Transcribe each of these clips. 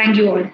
Thank you all.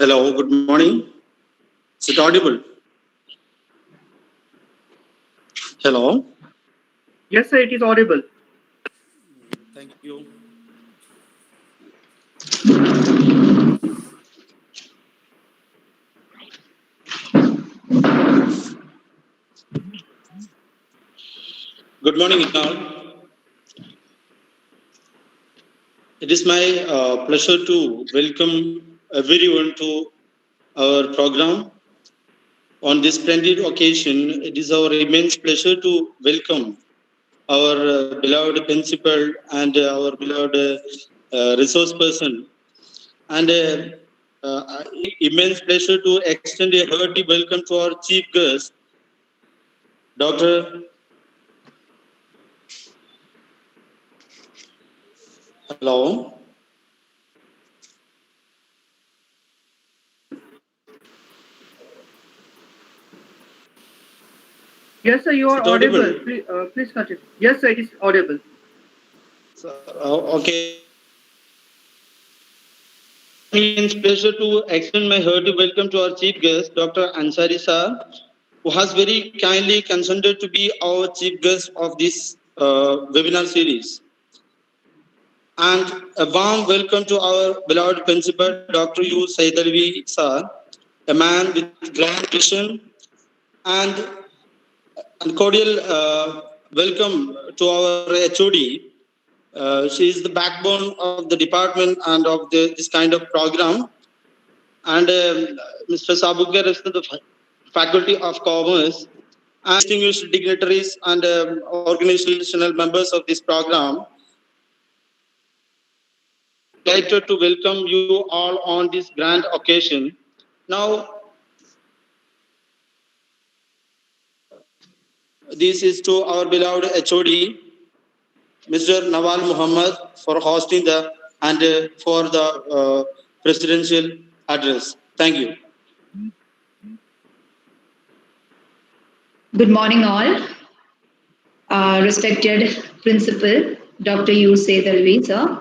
Hello, good morning. Is it audible? Hello? Yes, sir, it is audible. Thank you. Good morning, all. It is my pleasure to welcome everyone to our program. On this splendid occasion, it is our immense pleasure to welcome our beloved principal and our beloved resource person. And immense pleasure to extend a hearty welcome to our chief guest, Dr. Hello. Yes, sir, you Is are it audible? audible. Please continue. Yes, sir, it is audible. So, okay. It's pleasure to extend my hearty welcome to our chief guest, Dr. Ansari Sir, who has very kindly consented to be our chief guest of this webinar series. And a warm welcome to our beloved principal, Dr. U. Saidalvi Sir, a man with grand vision, and cordial welcome to our HOD. She is the backbone of the department and of this kind of program. And Mr. Sabukar is the Faculty of Commerce and distinguished dignitaries and organizational members of this program. Delighted to welcome you all on this grand occasion. Now, this is to our beloved HOD, Mr. Nawal Muhammad, for hosting the and for the presidential address. Thank you. Good morning, all. Respected Principal, Dr. U. Saidalvi, sir.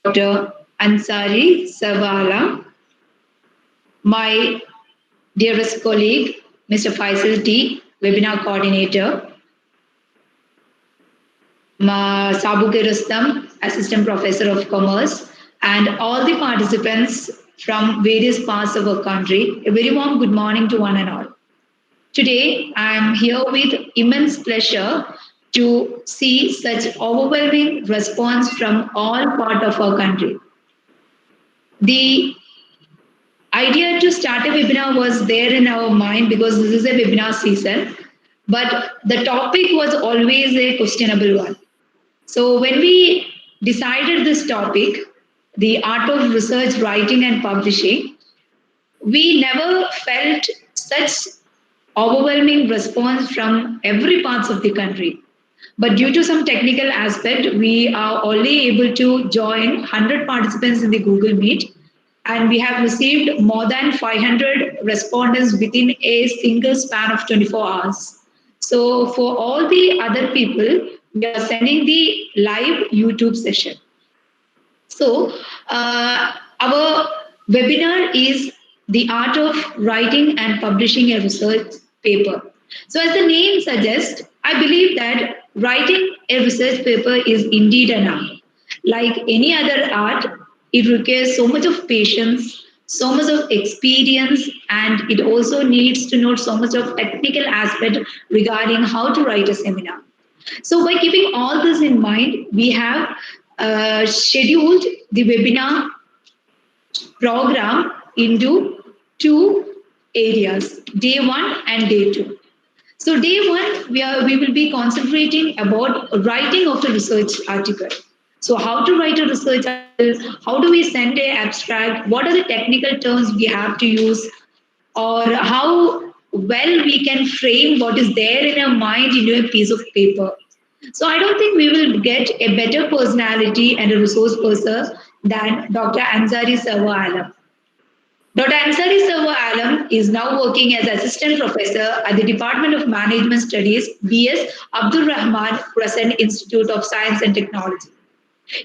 Dr. Ansari Savala, my dearest colleague, Mr. Faisal T, Webinar Coordinator, Sabuke Rustam, Assistant Professor of Commerce, and all the participants from various parts of our country. A very warm good morning to one and all. Today, I am here with immense pleasure to see such overwhelming response from all parts of our country. The idea to start a webinar was there in our mind because this is a webinar season, but the topic was always a questionable one. So when we decided this topic, the art of research, writing and publishing, we never felt such overwhelming response from every parts of the country. But due to some technical aspect, we are only able to join 100 participants in the Google Meet, and we have received more than 500 respondents within a single span of 24 hours. So for all the other people, we are sending the live YouTube session. So, our webinar is the art of writing and publishing a research paper. So, as the name suggests, I believe that writing a research paper is indeed an art. Like any other art, it requires so much of patience, so much of experience, and it also needs to know so much of technical aspect regarding how to write a seminar. So, by keeping all this in mind, we have scheduled the webinar program into two areas, day one and day two. So, day one, we will be concentrating about writing of the research article. So, how to write a research article, how do we send an abstract, what are the technical terms we have to use, or how well we can frame what is there in our mind into a piece of paper. So I don't think we will get a better personality and a resource person than Dr. Ansari Sarwa Alam. Dr. Ansari Sarwa Alam is now working as assistant professor at the Department of Management Studies, BS Abdul Rahman Crescent Institute of Science and Technology.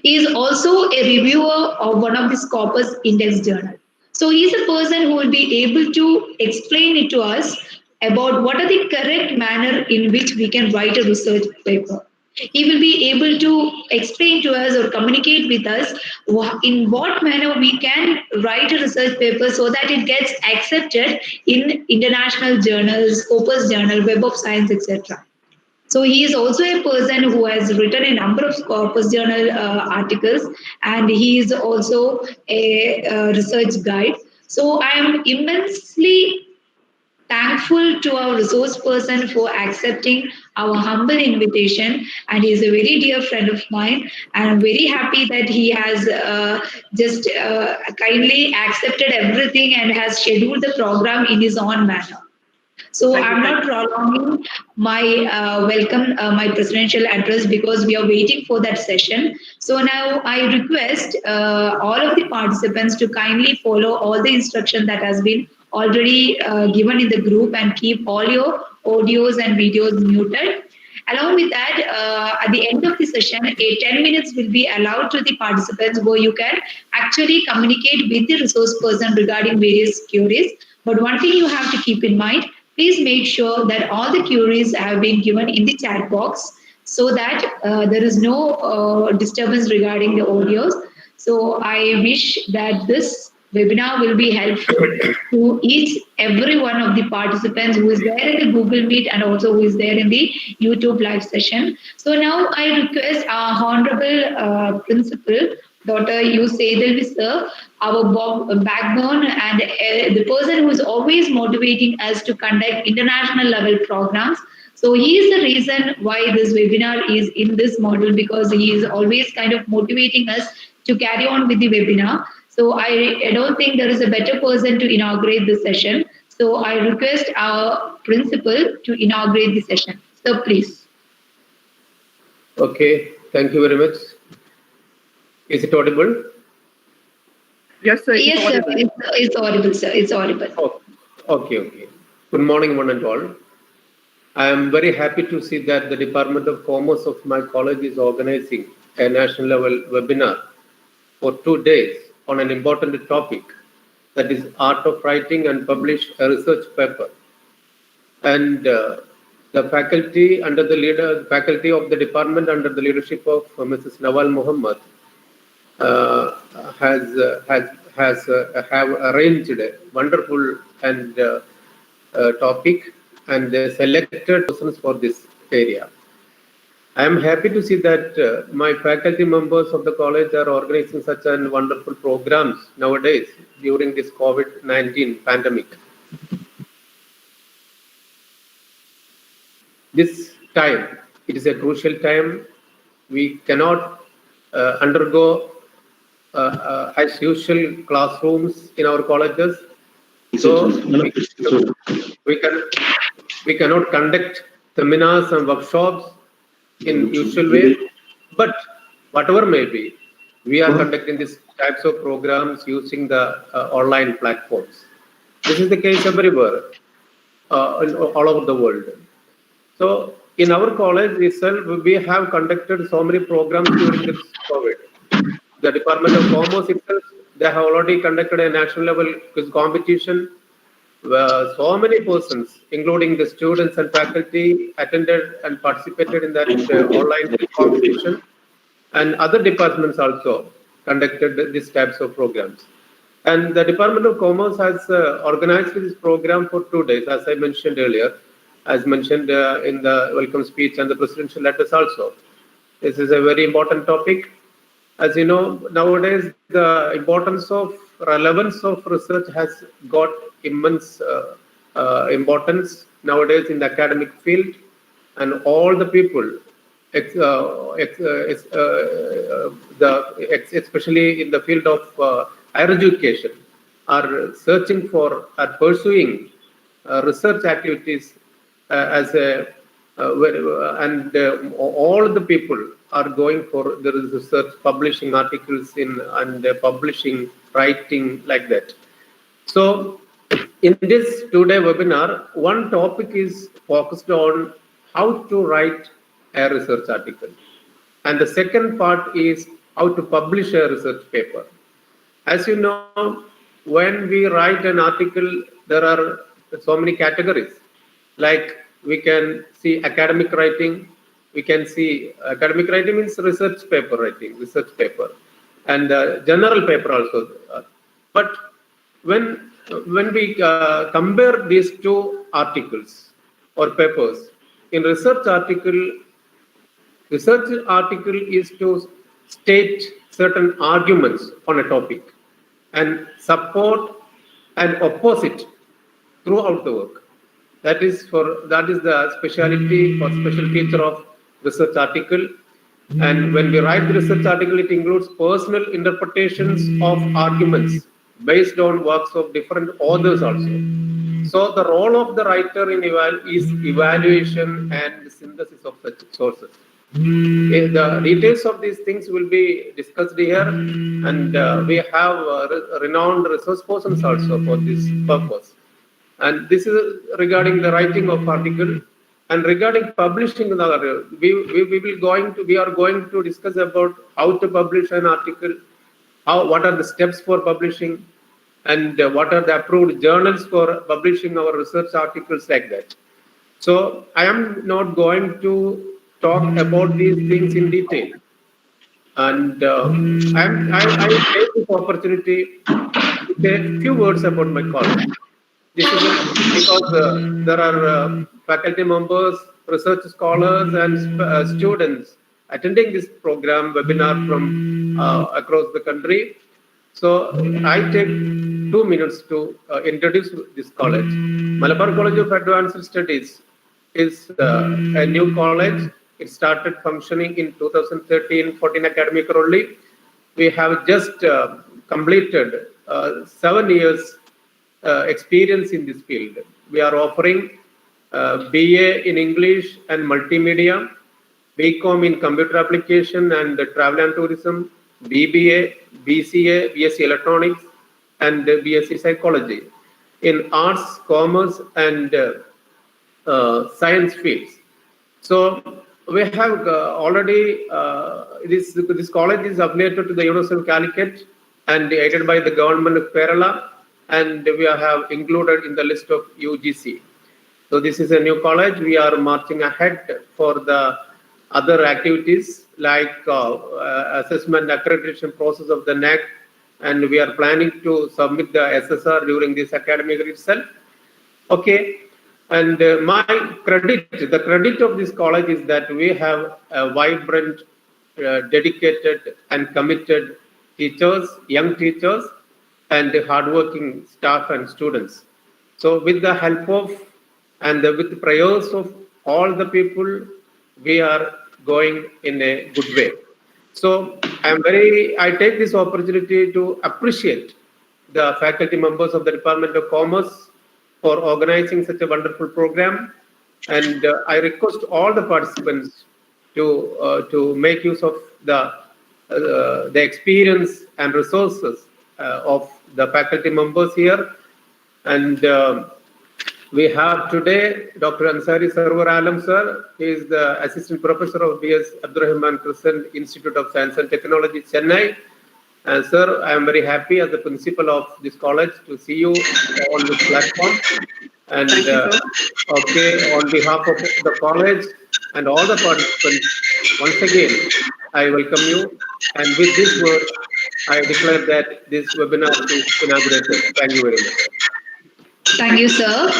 He is also a reviewer of one of the Scopus Index journal. So he is a person who will be able to explain it to us about what are the correct manner in which we can write a research paper. He will be able to explain to us or communicate with us in what manner we can write a research paper so that it gets accepted in international journals, Scopus Journal, Web of Science, etc. So he is also a person who has written a number of Scopus Journal articles, and he is also a research guide. So I am immensely thankful to our resource person for accepting our humble invitation, and he is a very dear friend of mine, and I'm very happy that he has just kindly accepted everything and has scheduled the program in his own manner. So Thank you. I'm not prolonging my welcome, my presidential address because we are waiting for that session. So now I request all of the participants to kindly follow all the instruction that has been already given in the group and keep all your audios and videos muted. Along with that, at the end of the session, a 10 minutes will be allowed to the participants where you can actually communicate with the resource person regarding various queries. But one thing you have to keep in mind, please make sure that all the queries have been given in the chat box so that there is no disturbance regarding the audios. So I wish that this webinar will be helpful to each every one of the participants who is there in the Google Meet and also who is there in the YouTube live session. So now I request our Honorable Principal, Dr. U. Seidel, sir, our backbone and the person who is always motivating us to conduct international level programs. So he is the reason why this webinar is in this model because he is always kind of motivating us to carry on with the webinar. So I don't think there is a better person to inaugurate this session. So I request our principal to inaugurate the session. So please. Okay, thank you very much. Is it audible? Yes, sir. It is Yes, sir. audible. It's audible, sir. It's audible. Oh, okay. Good morning, one and all. I am very happy to see that the Department of Commerce of my college is organizing a national level webinar for 2 days on an important topic, that is art of writing and publish a research paper. And the faculty faculty of the department under the leadership of Mrs. Nawal Muhammad have arranged a wonderful and topic, and they selected persons for this area. I am happy to see that my faculty members of the college are organizing such an wonderful programs nowadays during this COVID-19 pandemic. This time, it is a crucial time. We cannot undergo as usual classrooms in our colleges. So we cannot conduct seminars and workshops in usual way, but whatever may be, we are conducting these types of programs using the online platforms. This is the case everywhere, all over the world. So in our college itself, we have conducted so many programs during this COVID. The Department of Commerce itself, they have already conducted a national level quiz competition where so many persons, including the students and faculty, attended and participated in that online quiz competition. And other departments also conducted these types of programs. And the Department of Commerce has organized this program for 2 days, as I mentioned earlier, as mentioned in the welcome speech and the presidential letters also. This is a very important topic. As you know, nowadays the importance of relevance of research has got immense importance nowadays in the academic field, and all the people, especially in the field of higher education, are searching for, are pursuing research activities as a all the people are going for the research, publishing articles in and publishing, writing like that. So in this 2-day webinar, one topic is focused on how to write a research article. And the second part is how to publish a research paper. As you know, when we write an article, there are so many categories. Like we can see academic writing, we can see academic writing means research paper writing, research paper, and general paper also. But when we compare these two articles or papers, in research article is to state certain arguments on a topic and support and oppose it throughout the work. That is the specialty or special feature of research article. And when we write the research article, it includes personal interpretations of arguments based on works of different authors also. So the role of the writer in is evaluation and synthesis of such sources. The details of these things will be discussed here, and we have renowned resource persons also for this purpose. And this is regarding the writing of article. And regarding publishing, we are going to discuss about how to publish an article, what are the steps for publishing, and what are the approved journals for publishing our research articles like that. So I am not going to talk about these things in detail. And I take this opportunity to say a few words about my college. This is because there are faculty members, research scholars, and students attending this program webinar from across the country. So I take 2 minutes to introduce this college. Malabar College of Advanced Studies is a new college. It started functioning in 2013-14 academic year only. We have just completed 7 years experience in this field. We are offering BA in English and Multimedia, BCom in Computer Application and Travel and Tourism, BBA, BCA, BSc Electronics, and BSc Psychology in Arts, Commerce, and Science fields. So we have already, this college is affiliated to the University of Calicut and aided by the government of Kerala, and we have included in the list of UGC. So this is a new college. We are marching ahead for the other activities like assessment accreditation process of the NAC, and we are planning to submit the SSR during this academic year itself. Okay, and the credit of this college is that we have a vibrant, dedicated and committed teachers, young teachers, and hardworking staff and students. So with the help of and with the prayers of all the people, we are going in a good way. So I take this opportunity to appreciate the faculty members of the Department of Commerce for organizing such a wonderful program. And I request all the participants to make use of the experience and resources of the faculty members here, and We have today Dr. Ansari Sarwar Alam sir. He is the Assistant Professor of B.S. Abdurrahman Crescent Institute of Science and Technology, Chennai. And sir, I am very happy as the principal of this college to see you on this platform. And Thank you, sir. okay, on behalf of the college and all the participants, once again, I welcome you. And with this word, I declare that this webinar is inaugurated. Thank you very much. Thank you, sir.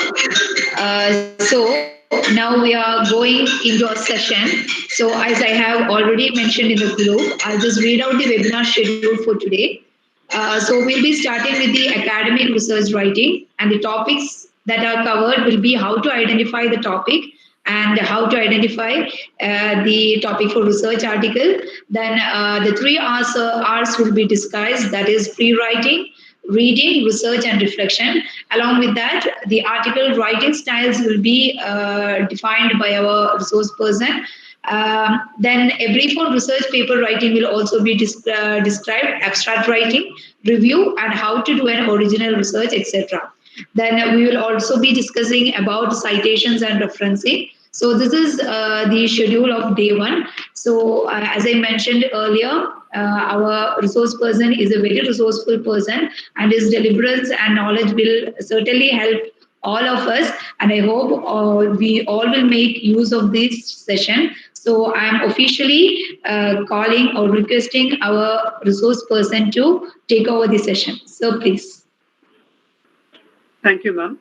So now we are going into a session. So as I have already mentioned in the group, I'll just read out the webinar schedule for today. So we'll be starting with the academic research writing, and the topics that are covered will be how to identify the topic and how to identify the topic for research article. Then the 3 R's will be discussed, that is pre-writing, reading, research, and reflection. Along with that, the article writing styles will be defined by our resource person. Then a brief on research paper writing will also be described, abstract writing, review, and how to do an original research, etc. Then we will also be discussing about citations and referencing. So this is the schedule of day one. So as I mentioned earlier, our resource person is a very resourceful person, and his deliverance and knowledge will certainly help all of us. And I hope we all will make use of this session. So I am officially calling or requesting our resource person to take over the session. So please. Thank you, ma'am.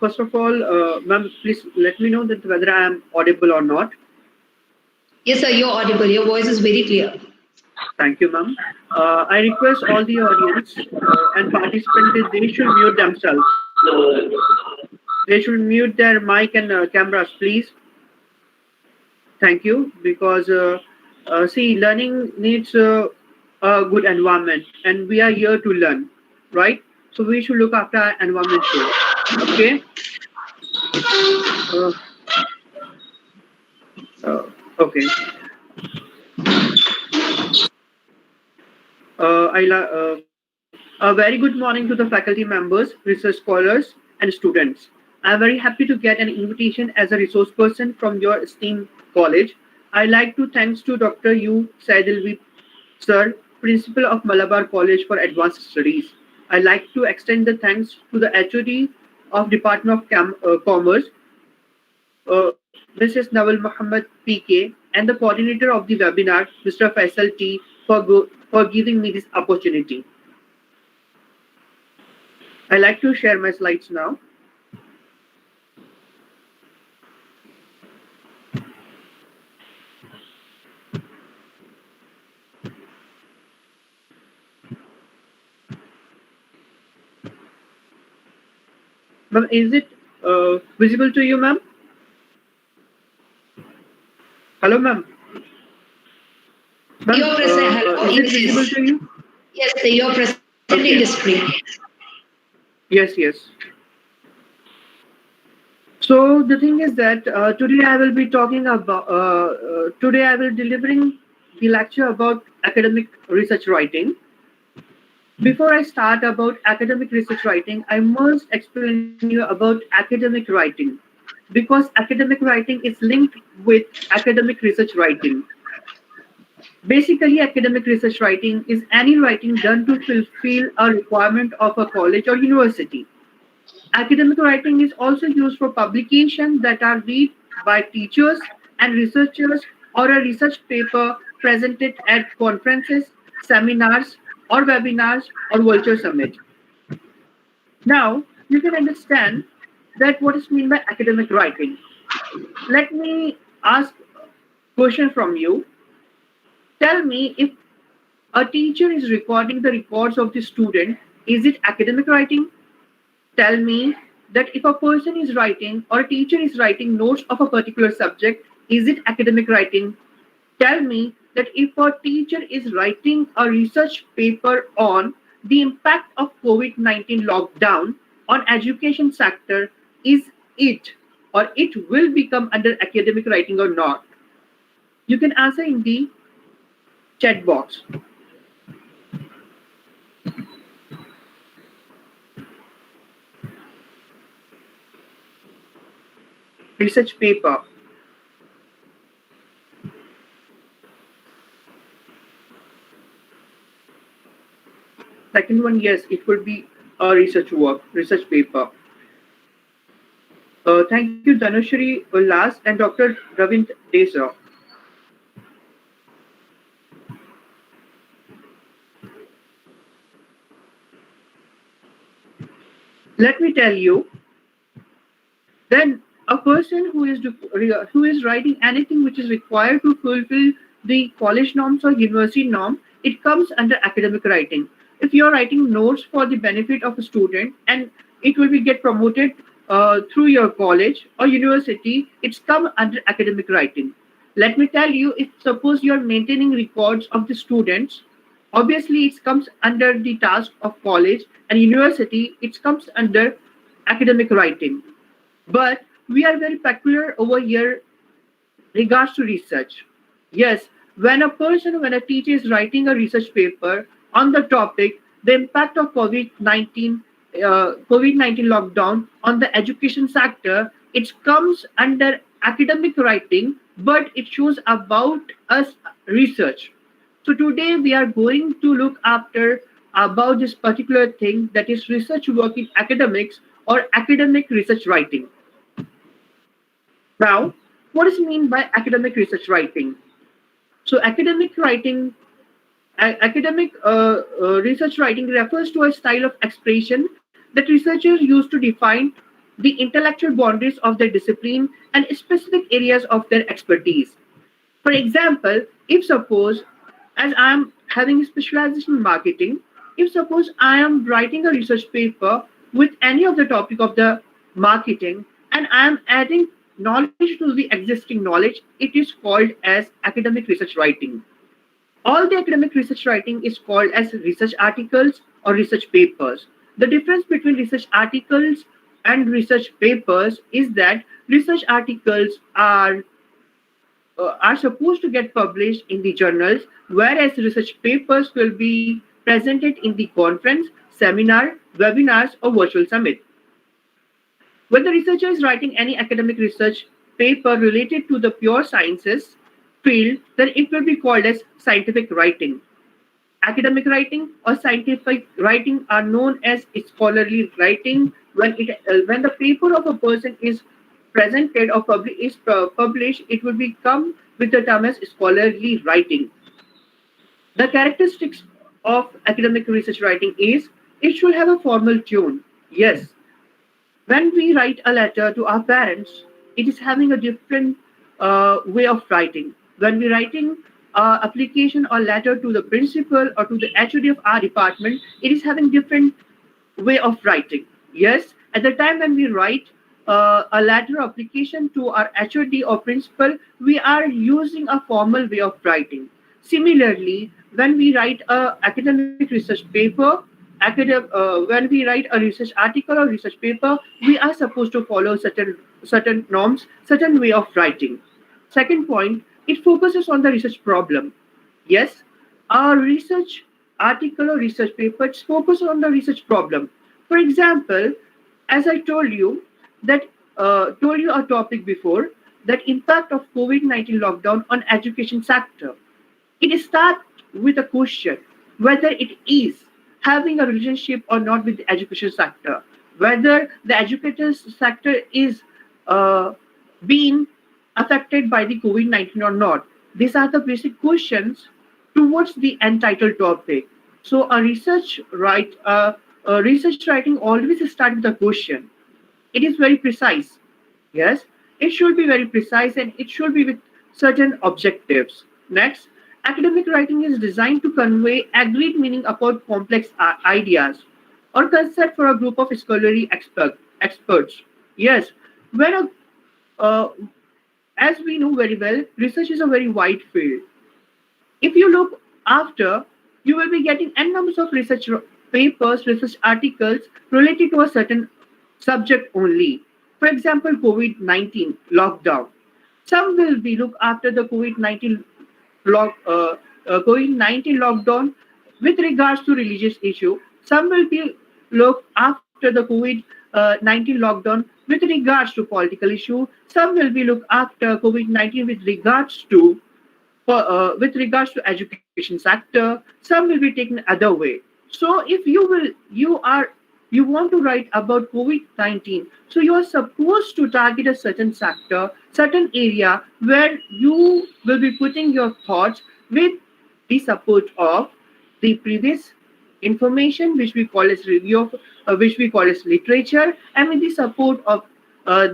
First of all, ma'am, please let me know that whether I am audible or not. Yes, sir, you're audible. Your voice is very clear. Thank you, ma'am. I request all the audience and participants that they should mute themselves. They should mute their mic and cameras, please. Thank you. Because, see, learning needs a good environment, and we are here to learn, right? So we should look after our environment too. Okay? Uh, okay. A very good morning to the faculty members, research scholars, and students. I'm very happy to get an invitation as a resource person from your esteemed college. I'd like to thanks to Dr. U. Saidilvi, sir, principal of Malabar College for Advanced Studies. I'd like to extend the thanks to the HOD of Department of Commerce, Mrs. Nawal Muhammad PK, and the coordinator of the webinar, Mr. Faisal T, for giving me this opportunity. I like to share my slides now. Ma'am, is it visible to you, ma'am? Hello, ma'am. Ma'am, You're present. Hello. is it Yes, visible yes. to you? Yes, sir, you're presenting Okay. the screen. Yes, yes. So the thing is that today I will be talking about. Today I will delivering the lecture about academic research writing. Before I start about academic research writing, I must explain you about academic writing, because academic writing is linked with academic research writing. Basically, academic research writing is any writing done to fulfill a requirement of a college or university. Academic writing is also used for publications that are read by teachers and researchers, or a research paper presented at conferences, seminars, or webinars or Vulture Summit. Now, you can understand that what is meant by academic writing. Let me ask a question from you. Tell me, if a teacher is recording the records of the student, is it academic writing? Tell me that if a person is writing or a teacher is writing notes of a particular subject, is it academic writing? Tell me that if a teacher is writing a research paper on the impact of COVID-19 lockdown on education sector, is it or it will become under academic writing or not? You can answer in the chat box. research paper. Second one, yes, it will be a research work, research paper. Thank you, Dhanushri Ullas and Dr. Ravind Desa. Let me tell you, then a person who is writing anything which is required to fulfill the college norms or university norm, it comes under academic writing. If you're writing notes for the benefit of a student and it will be get promoted through your college or university, it's come under academic writing. Let me tell you, if suppose you're maintaining records of the students, obviously it comes under the task of college and university, it comes under academic writing. But we are very peculiar over here regards to research. Yes, when a teacher is writing a research paper on the topic, the impact of COVID-19 lockdown on the education sector, it comes under academic writing, but it shows about us research. So today we are going to look after about this particular thing, that is research work in academics or academic research writing. Now, what is meant by academic research writing? So, academic research writing refers to a style of expression that researchers use to define the intellectual boundaries of their discipline and specific areas of their expertise. For example, if suppose, as I am having a specialization in marketing, if suppose I am writing a research paper with any of the topic of the marketing and I am adding knowledge to the existing knowledge, it is called as academic research writing. All the academic research writing is called as research articles or research papers. The difference between research articles and research papers is that research articles are supposed to get published in the journals, whereas research papers will be presented in the conference, seminar, webinars, or virtual summit. When the researcher is writing any academic research paper related to the pure sciences field, then it will be called as scientific writing. Academic writing or scientific writing are known as scholarly writing. When the paper of a person is presented or published, it will become with the term as scholarly writing. The characteristics of academic research writing is it should have a formal tune. Yes, when we write a letter to our parents, it is having a different way of writing. When we're writing application or letter to the principal or to the HOD of our department, it is having different way of writing. Yes, at the time when we write a letter application to our HOD or principal, we are using a formal way of writing. Similarly, when we write a academic research paper, when we write a research article or research paper, we are supposed to follow certain norms, certain way of writing. Second point, it focuses on the research problem. Yes, our research article or research paper focuses on the research problem. For example, as I told you a topic before, that impact of COVID-19 lockdown on education sector. It starts with a question whether it is having a relationship or not with the education sector, whether the educator sector is being affected by the COVID-19 or not. These are the basic questions towards the entitled topic. So a research writing always starts with a question. It is very precise. Yes, it should be very precise and it should be with certain objectives. Next, academic writing is designed to convey agreed meaning about complex ideas or concept for a group of scholarly experts. Yes, when uh, as we know very well, research is a very wide field. If you look after, you will be getting n numbers of research papers, research articles related to a certain subject only. For example, COVID-19 lockdown. Some will be look after the COVID-19 lockdown with regards to religious issue. Some will be look after the COVID-19 lockdown with regards to political issue. Some will be look after COVID-19 with regards to education sector. Some will be taken other way. So if you want to write about COVID-19, so you are supposed to target a certain sector, certain area where you will be putting your thoughts with the support of the previous information, which we call as review of, which we call as literature, and with the support of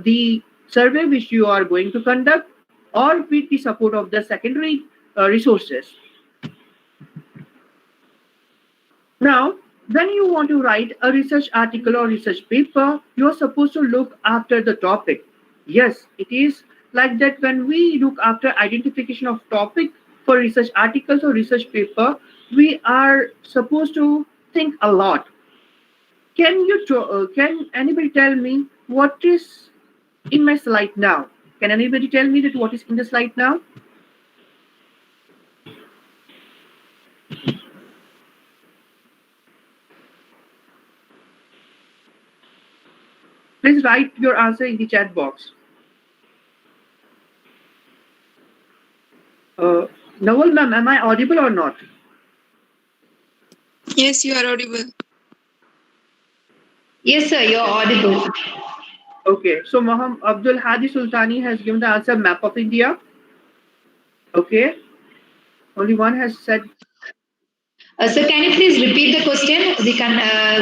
the survey which you are going to conduct, or with the support of the secondary resources. Now, when you want to write a research article or research paper, you are supposed to look after the topic. Yes, it is like that when we look after identification of topic for research articles or research paper, we are supposed to think a lot. Can anybody tell me what is in my slide now? Can anybody tell me that what is in the slide now? Please write your answer in the chat box. Nawal ma'am, am I audible or not? Yes, you are audible. Yes, sir, you're audible. Okay, so Muhammad Abdul Hadi Sultani has given the answer map of India. Okay, only one has said. Sir, can you please repeat the question? The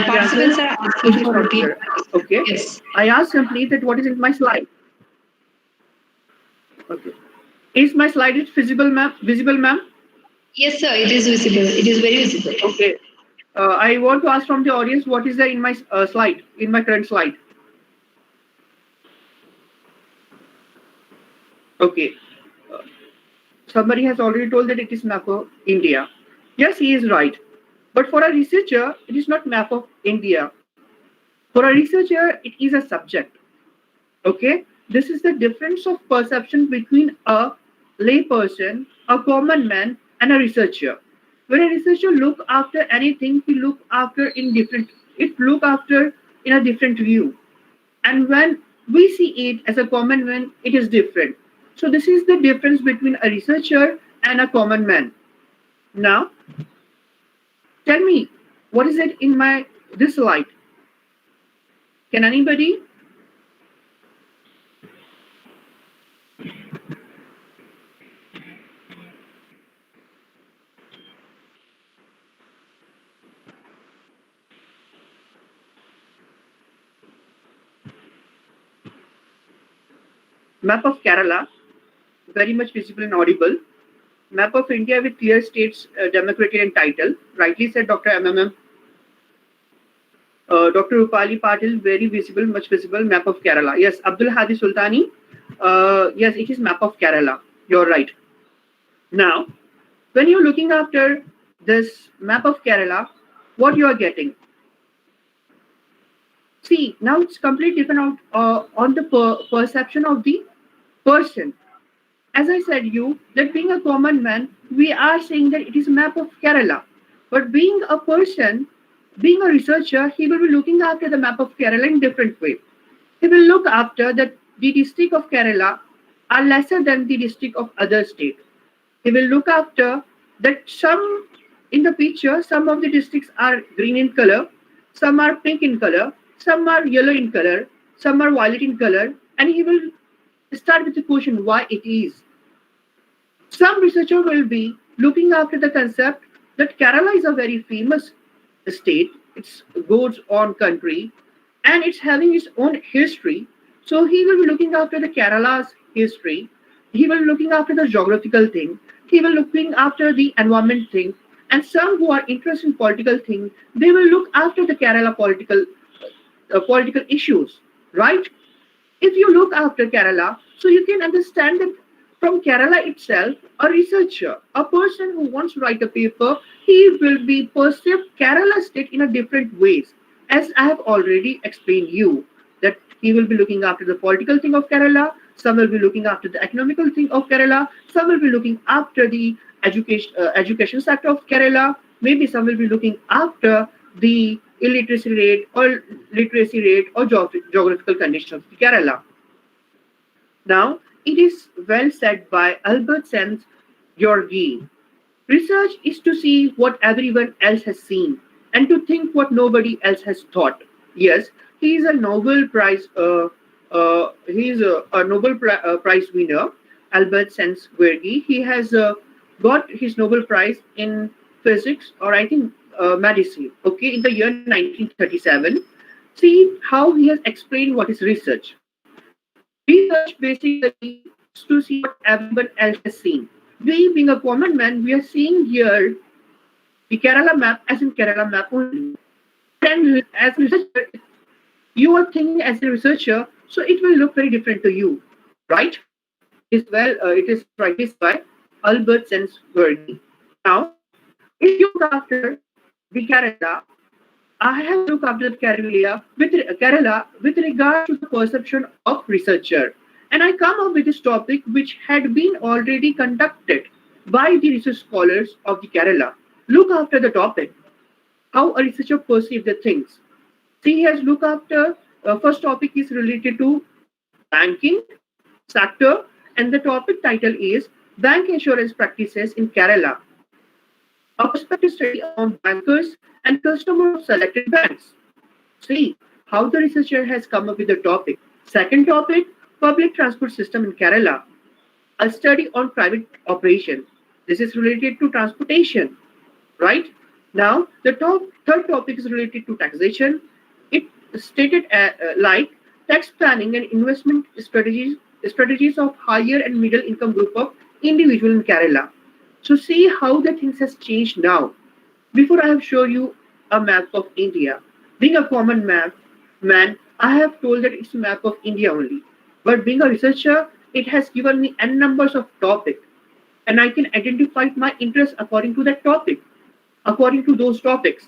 participants are asking It is for not repeat. clear. Okay, Yes. I asked simply that what is in my slide. Okay, is my slide visible, ma'am? Visible, ma'am? Yes, sir, it is visible. It is very visible. Okay. I want to ask from the audience what is there in my slide, in my current slide. Okay. Somebody has already told that it is map of India. Yes, he is right. But for a researcher, it is not map of India. For a researcher, it is a subject. Okay. This is the difference of perception between a layperson, a common man, and a researcher. When a researcher look after anything, he look after in a different view. And when we see it as a common man, it is different. So this is the difference between a researcher and a common man. Now, tell me, what is it in this slide? Can anybody? Map of Kerala, very much visible and audible. Map of India with clear states, democratic and title. Rightly said, Dr. MMM. Dr. Rupali Patil, very visible, much visible. Map of Kerala. Yes, Abdul Hadi Sultani. Yes, it is map of Kerala. You're right. Now, when you're looking after this map of Kerala, what you are getting? See, now it's completely different on the perception of the person. As I said you, that being a common man, we are saying that it is a map of Kerala. But being a person, being a researcher, he will be looking after the map of Kerala in different way. He will look after that the district of Kerala are lesser than the district of other state. He will look after that some in the picture, some of the districts are green in color, some are pink in color, some are yellow in color, some are violet in color, and he will start with the question why it is. Some researcher will be looking after the concept that Kerala is a very famous state, it's goes on country, and it's having its own history. So he will be looking after the Kerala's history. He will be looking after the geographical thing. He will be looking after the environment thing. And some who are interested in political thing, they will look after the Kerala political issues, right? If you look after Kerala, so you can understand that from Kerala itself, a researcher, a person who wants to write a paper, he will be perceive Kerala state in a different ways. As I have already explained you, that he will be looking after the political thing of Kerala, some will be looking after the economical thing of Kerala, some will be looking after the education sector of Kerala, maybe some will be looking after the illiteracy rate or literacy rate or geographical conditions of Kerala. Now, it is well said by Albert Sen's Georgi. Research is to see what everyone else has seen and to think what nobody else has thought. Yes, he is a Nobel Prize. He is a Nobel Prize winner, Albert Sensbergi. He has got his Nobel Prize in physics, or I think medicine. Okay, in the year 1937. See how he has explained what is research. Research basically is to see what everyone else has seen. We, being a common man, we are seeing here the Kerala map as in Kerala map only. And as a researcher, you are thinking as a researcher, so it will look very different to you, right? It is rightly said by Albert Sensbergi. Now, if you look after the Kerala, I have looked after Kerala with regard to the perception of researcher, and I come up with this topic which had been already conducted by the research scholars of the Kerala. Look after the topic, how a researcher perceives the things. See, he has looked after first topic is related to banking sector, and the topic title is Bank Insurance Practices in Kerala, a prospective study among bankers and customers of selected banks. See how the researcher has come up with the topic. Second topic, public transport system in Kerala, a study on private operation. This is related to transportation, right? Now, the third topic is related to taxation. It stated like tax planning and investment strategies of higher and middle income group of individual in Kerala. So see how the things has changed now. Before I have shown you a map of India. Being a common man, I have told that it's a map of India only. But being a researcher, it has given me n numbers of topic, and I can identify my interest according to that topic, according to those topics.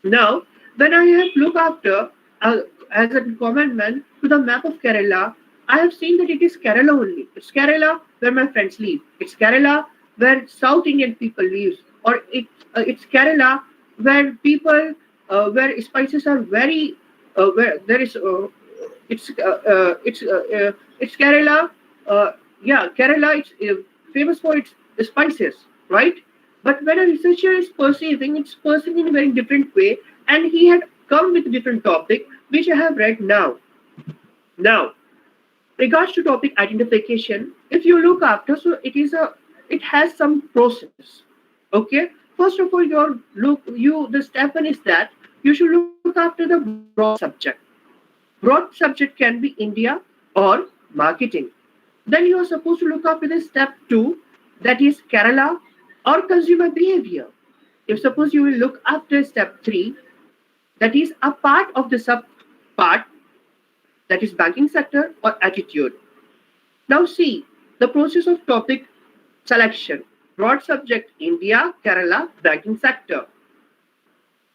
Now, when I have looked after as a common man to the map of Kerala, I have seen that it is Kerala only. It's Kerala where my friends live. It's Kerala where South Indian people live, or it's Kerala where people where spices are very where there is it's Kerala. Yeah, Kerala. It's famous for its spices, right? But when a researcher is perceiving, it's perceiving in a very different way, and he had come with a different topic, which I have read now. Now, regards to topic identification, if you look after, so it has some process. Okay, first of all, the step one is that you should look after the broad subject. Broad subject can be India or marketing. Then you are supposed to look after the step two, that is Kerala or consumer behavior. If suppose you will look after step three, that is a part of the sub part, that is banking sector or attitude. Now see the process of topic selection. Broad subject India, Kerala, banking sector.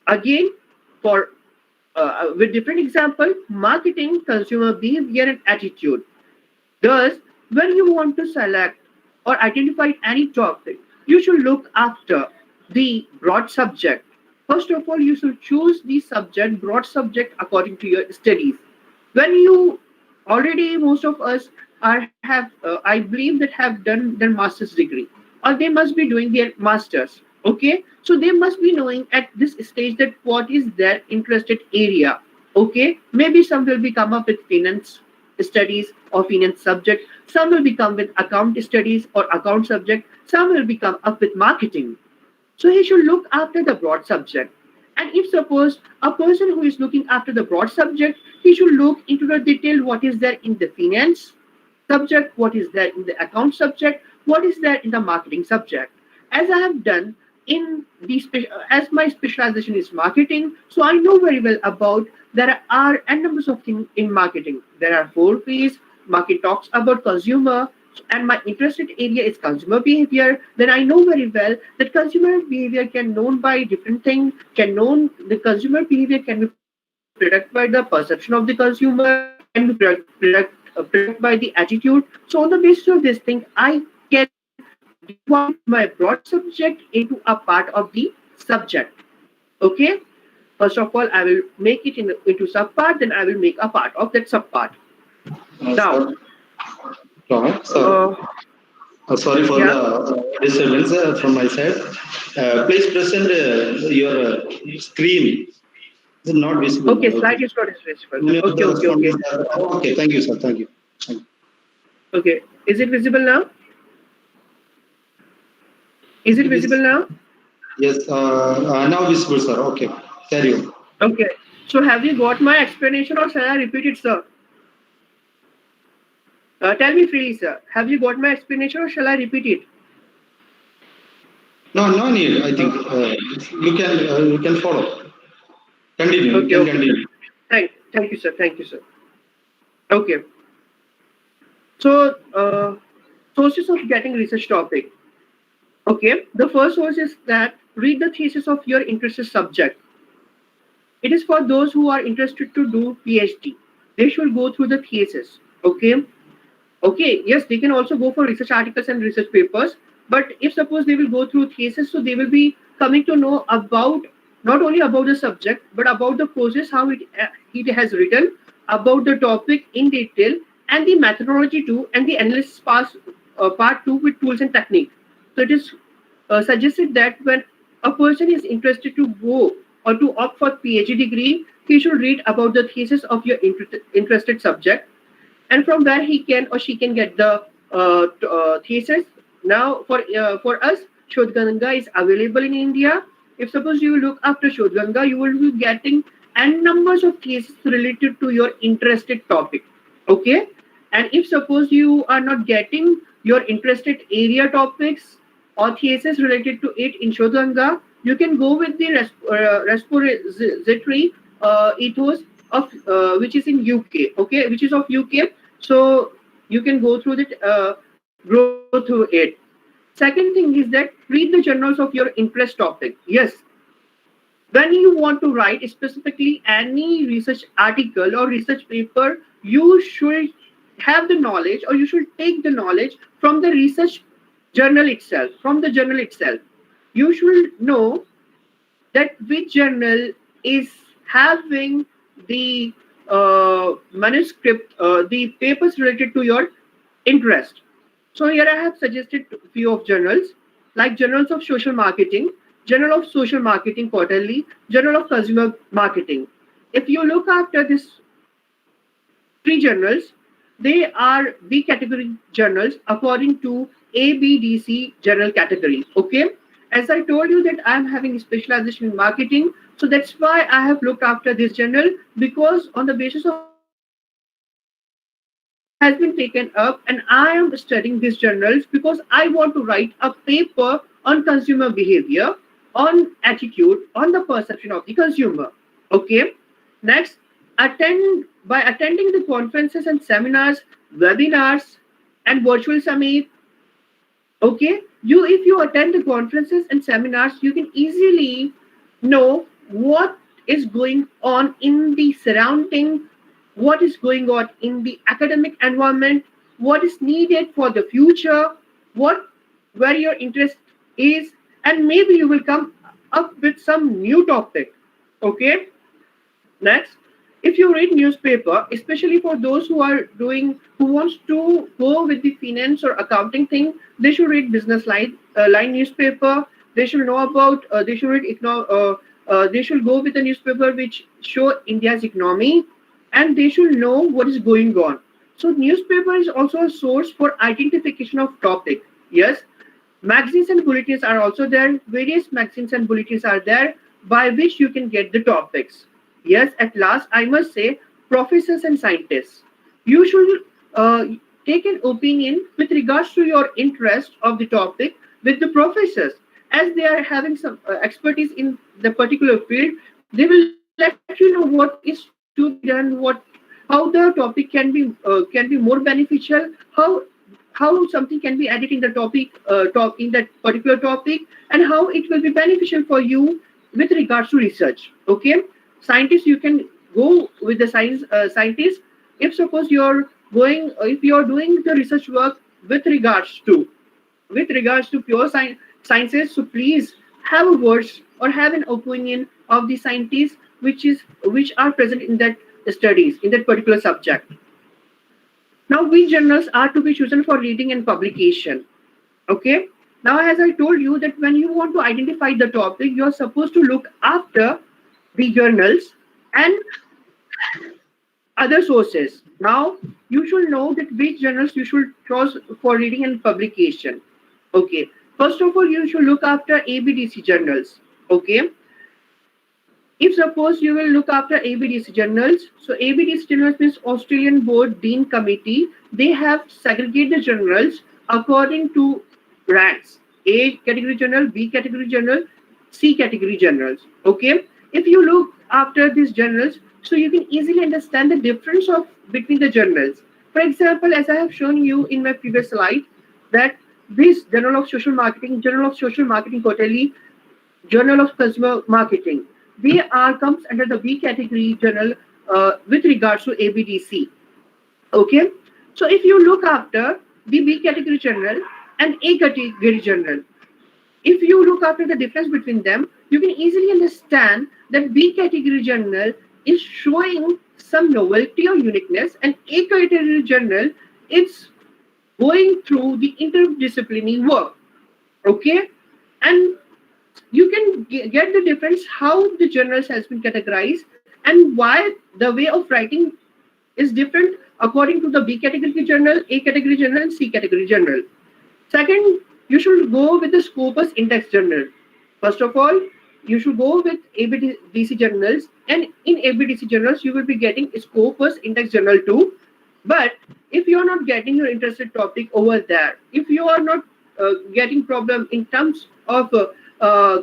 Again, for with different example, marketing, consumer behavior, and attitude. Thus, when you want to select or identify any topic, you should look after the broad subject. First of all, you should choose the subject, broad subject, according to your studies. When you already, most of us I believe that have done their master's degree, or they must be doing their masters. Okay, so they must be knowing at this stage that what is their interested area. Okay, maybe some will be come up with finance studies or finance subject, some will become with account studies or account subject, some will become up with marketing. So he should look after the broad subject. And if suppose a person who is looking after the broad subject, he should look into the detail what is there in the finance subject, what is there in the account subject, what is there in the marketing subject. As I have done in the as my specialization is marketing, so I know very well about there are n numbers of things in marketing. There are 4 P's. Market talks about consumer, and my interested area is consumer behavior. Then I know very well that consumer behavior can known by different things. The consumer behavior can be predicted by the perception of the consumer, can be predicted by the attitude. So on the basis of this thing, I can divide my broad subject into a part of the subject. Okay. First of all, I will make it into subpart, then I will make a part of that subpart. Now, Sir, sorry for yeah. the disturbance from my side. Please present your screen. It's not visible now. Okay, slide is not visible. Many of Okay, the okay, okay. respondents are- Okay, thank you, sir. Thank you. Thank you. Okay. Is it visible now? Is it visible now? Yes, now visible, sir. Okay, carry on. Okay. So have you got my explanation or shall I repeat it, sir? Tell me freely, sir. Have you got my explanation or shall I repeat it? No, no need. I think you can follow. Continue. You Okay, can okay. continue. Thank you, sir. Thank you, sir. Okay. So, sources of getting research topic. Okay. The first source is that read the thesis of your interested subject. It is for those who are interested to do PhD. They should go through the thesis. Okay. Okay, yes, they can also go for research articles and research papers. But if suppose they will go through thesis, so they will be coming to know about not only about the subject but about the process, how it has written, about the topic in detail, and the methodology too, and the analysis part two with tools and technique. So it is suggested that when a person is interested to go or to opt for PhD degree, he should read about the thesis of your interested subject, and from where he can or she can get the thesis. Now, for us, Shodhganga is available in India. If suppose you look after Shodhganga, you will be getting n numbers of theses related to your interested topic. Okay, and if suppose you are not getting your interested area topics or thesis related to it in Shodhganga, you can go with the repository ethos of which is in UK. Okay, which is of UK. So you can go through it, go through it. Second thing is that read the journals of your interest topic. Yes, when you want to write specifically any research article or research paper, you should have the knowledge or you should take the knowledge from the research journal itself, from the journal itself. You should know that which journal is having the manuscript, the papers related to your interest. So here I have suggested a few of journals, like Journals of Social Marketing, Journal of Social Marketing Quarterly, Journal of Consumer Marketing. If you look after these three journals, they are B category journals according to ABDC journal category. Okay. As I told you that I am having specialization in marketing, so that's why I have looked after this journal, because on the basis of has been taken up and I am studying these journals because I want to write a paper on consumer behavior, on attitude, on the perception of the consumer. Okay. Next, attending the conferences and seminars, webinars, and virtual summit. Okay, if you attend the conferences and seminars, you can easily know what is going on in the surrounding, what is going on in the academic environment, what is needed for the future, where your interest is, and maybe you will come up with some new topic. Okay. Next, if you read newspaper, especially for those who wants to go with the finance or accounting thing, they should read business line newspaper. They should know about. They should read they should go with the newspaper which show India's economy, and they should know what is going on. So newspaper is also a source for identification of topic. Yes, magazines and bulletins are also there. Various magazines and bulletins are there by which you can get the topics. Yes, at last, I must say, professors and scientists, you should take an opinion with regards to your interest of the topic with the professors. As they are having some expertise in the particular field, they will let you know what is to be done, how the topic can be more beneficial, how something can be added in the in that particular topic, and how it will be beneficial for you with regards to research. Okay, scientists, you can go with the scientists. If suppose if you're doing the research work with regards to pure sciences, so please have a words or have an opinion of the scientists which are present in that studies in that particular subject. Now, which journals are to be chosen for reading and publication? Okay. Now, as I told you that when you want to identify the topic, you're supposed to look after the journals and other sources. Now, you should know that which journals you should choose for reading and publication. Okay. First of all, you should look after ABDC journals. Okay. If suppose you will look after ABDC journals, so ABDC journals means Australian Board Dean Committee. They have segregated the journals according to ranks: A category journal, B category journal, C category journals. Okay, if you look after these journals, so you can easily understand the difference of between the journals. For example, as I have shown you in my previous slide, that this Journal of Social Marketing Quarterly, Journal of Consumer Marketing. They are comes under the B category journal with regards to ABDC. Okay, so if you look after the B category journal and A category journal, if you look after the difference between them, you can easily understand that B category journal is showing some novelty or uniqueness, and A category journal it's going through the interdisciplinary work. Okay, and you can get the difference how the journals has been categorized and why the way of writing is different according to the B category journal, A category journal, and C category journal. Second, you should go with the Scopus Index journal. First of all, you should go with ABDC journals, and in ABDC journals, you will be getting Scopus Index journal too. But if you are not getting your interested topic over there, if you are not getting problem in terms of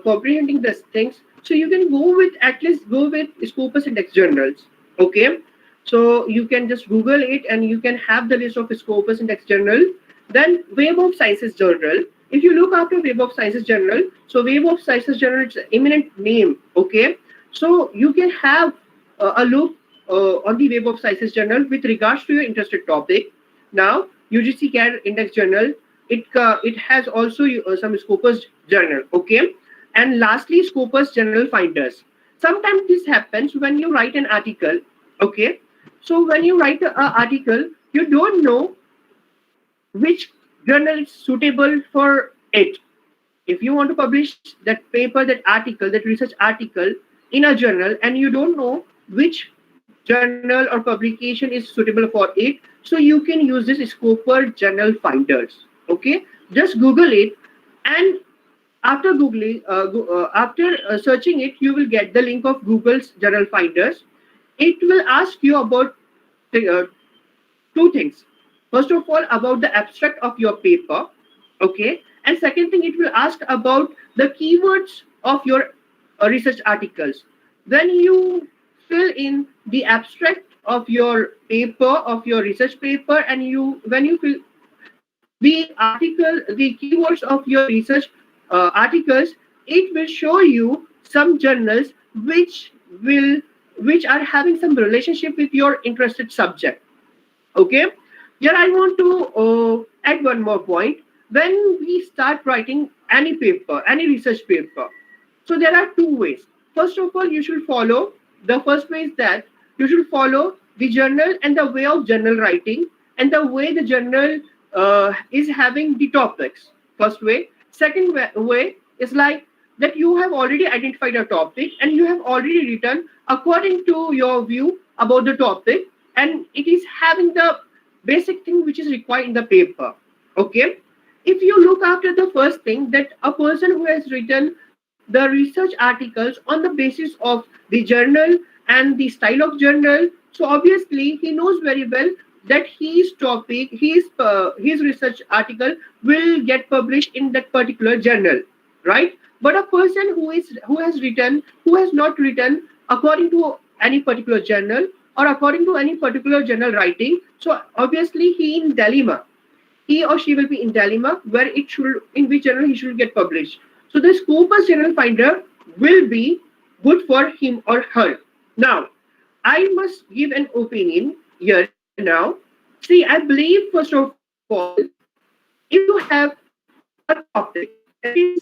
comprehending these things, so you can go with at least go with Scopus Index journals. Okay, so you can just Google it and you can have the list of Scopus Index journal. Then Web of Sciences journal. If you look after Web of Sciences journal, so Web of Sciences journal is an eminent name. Okay, so you can have a look on the Web of Sciences journal with regards to your interested topic. Now, UGC CAD Index journal, it has also some Scopus journal. Okay, and lastly, Scopus Journal Finders. Sometimes this happens when you write an article. Okay, so when you write an article, you don't know which journal is suitable for it. If you want to publish that paper, that article, that research article in a journal, and you don't know which journal or publication is suitable for it, so you can use this Scopus Journal Finders. Okay, just Google it, and after googling after searching it, you will get the link of Google's Journal Finders. It will ask you about uh, two things. First of all, about the abstract of your paper. Okay, and second thing, it will ask about the keywords of your research articles. When you fill in the abstract of your paper, of your research paper, and you when you fill the article, the keywords of your research articles, it will show you some journals will which are having some relationship with your interested subject. Okay, here I want to add one more point. When we start writing any paper, any research paper, so there are two ways. First of all, you should follow, the first way is that you should follow the journal and the way of journal writing and the way the journal is having the topics. First way. Second way is like that you have already identified a topic and you have already written according to your view about the topic, and it is having the basic thing which is required in the paper. Okay, if you look after the first thing, that a person who has written the research articles on the basis of the journal and the style of journal, so obviously he knows very well that his topic, his research article will get published in that particular journal, right? But a person who has not written according to any particular journal or according to any particular journal writing, so obviously he or she will be in dilemma where it should, in which journal he should get published. So the Scopus Journal Finder will be good for him or her. Now, I must give an opinion here now. See, I believe first of all, if you have a topic that is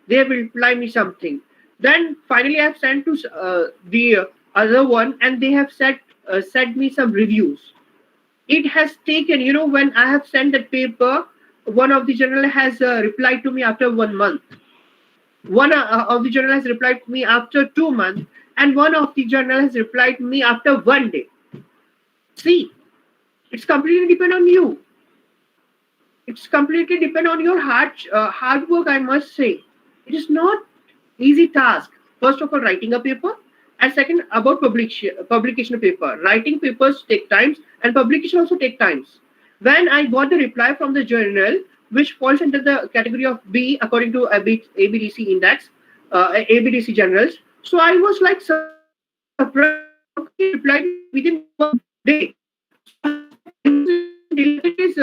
They will reply me something. Then finally, I've sent to the other one, and they have sent me some reviews. It has taken, when I have sent that paper, one of the journal has replied to me after 1 month. One of the journal has replied to me after 2 months, and one of the journal has replied to me after 1 day. See, it's completely depend on you. It's completely depend on your hard work, I must say. It is not easy task. First of all, writing a paper, and second about publication of paper. Writing papers take times, and publication also take times. When I got the reply from the journal, which falls under the category of B according to ABDC index, ABDC journals, so I was like surprised. How can you reply within 1 day? It is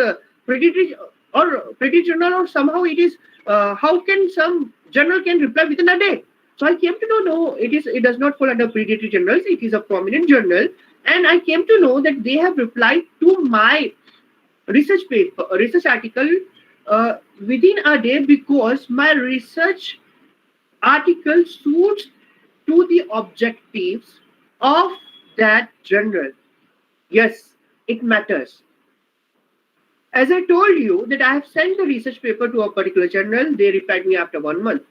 pretty journal, or somehow it is. How can some journal can reply within a day? So I came to know, no, it does not fall under predatory journals. It is a prominent journal, and I came to know that they have replied to my research article within a day, because my research article suits to the objectives of that journal. Yes, it matters. As I told you that I have sent the research paper to a particular journal, they replied me after 1 month.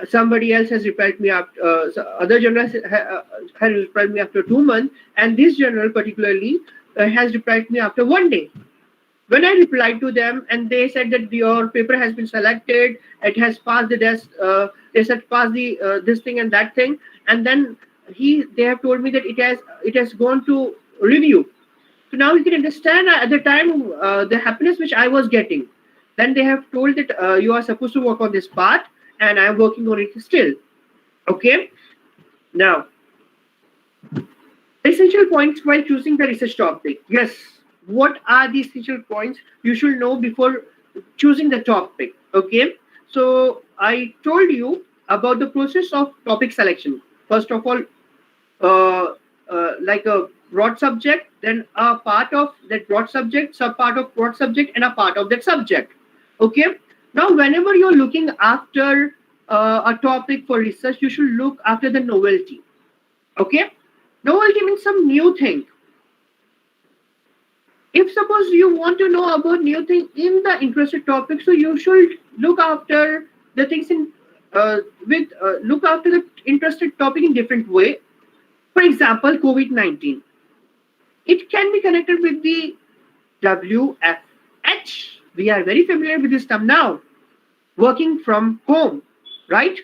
Somebody else has replied me after, other journals has replied me after 2 months, and this journal particularly has replied me after 1 day. When I replied to them, and they said that your paper has been selected, it has passed the test, they said pass the this thing and that thing, and then they have told me that it has gone to review. So now you can understand at the time the happiness which I was getting. Then they have told that you are supposed to work on this part, and I am working on it still. Okay. Now, essential points while choosing the research topic. Yes. What are the essential points you should know before choosing the topic? Okay. So I told you about the process of topic selection. First of all, like a broad subject, then a part of that broad subject, sub-part of broad subject, and a part of that subject. Okay. Now, whenever you're looking after a topic for research, you should look after the novelty. Okay. Novelty means some new thing. If suppose you want to know about new thing in the interested topic, so you should look after the things in look after the interested topic in different way. For example, COVID-19. It can be connected with the WFH. We are very familiar with this term now. Working from home, right?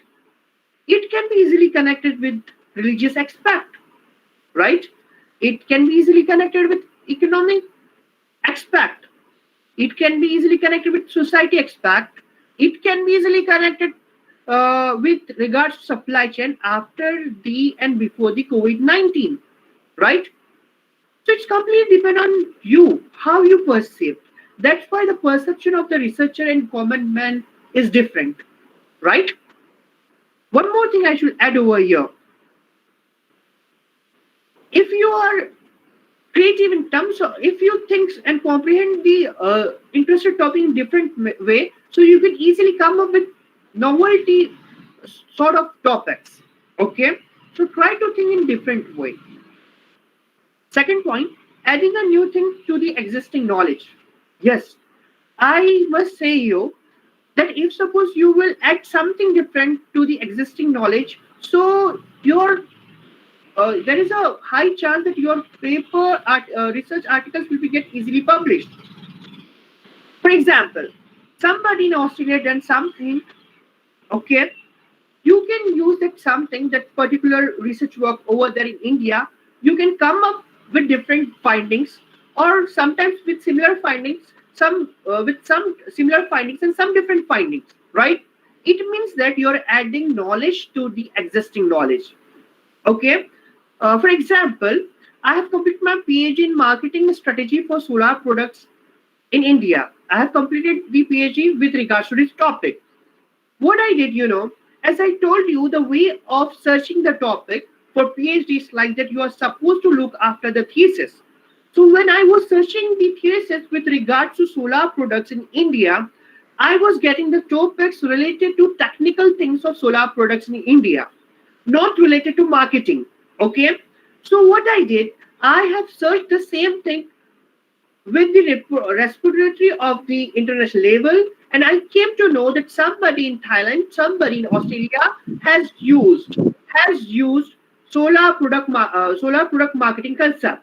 It can be easily connected with religious aspect, right? It can be easily connected with economic aspect. It can be easily connected with society aspect. It can be easily connected with regards to supply chain after the and before the COVID-19, right? So it's completely depend on you, how you perceive. That's why the perception of the researcher and common man is different, right? One more thing I should add over here. If you are creative in terms of, if you think and comprehend the interested topic in different way, so you can easily come up with novelty sort of topics. Okay, so try to think in different way. Second point, adding a new thing to the existing knowledge. Yes, I must say you that if suppose you will add something different to the existing knowledge, so your there is a high chance that your research articles will be get easily published. For example, somebody in Australia done something, okay, you can use that something, that particular research work over there in India, you can come up with different findings, or sometimes with similar findings, some with some similar findings and some different findings, right? It means that you're adding knowledge to the existing knowledge. Okay. For example, I have completed my PhD in marketing strategy for solar products in India. I have completed the PhD with regards to this topic. What I did, as I told you, the way of searching the topic for PhD is like that you are supposed to look after the thesis. So when I was searching the thesis with regards to solar products in India, I was getting the topics related to technical things of solar products in India, not related to marketing. Okay. So what I did, I have searched the same thing with the respiratory of the international level, and I came to know that somebody in Thailand, somebody in Australia has used solar product marketing concept.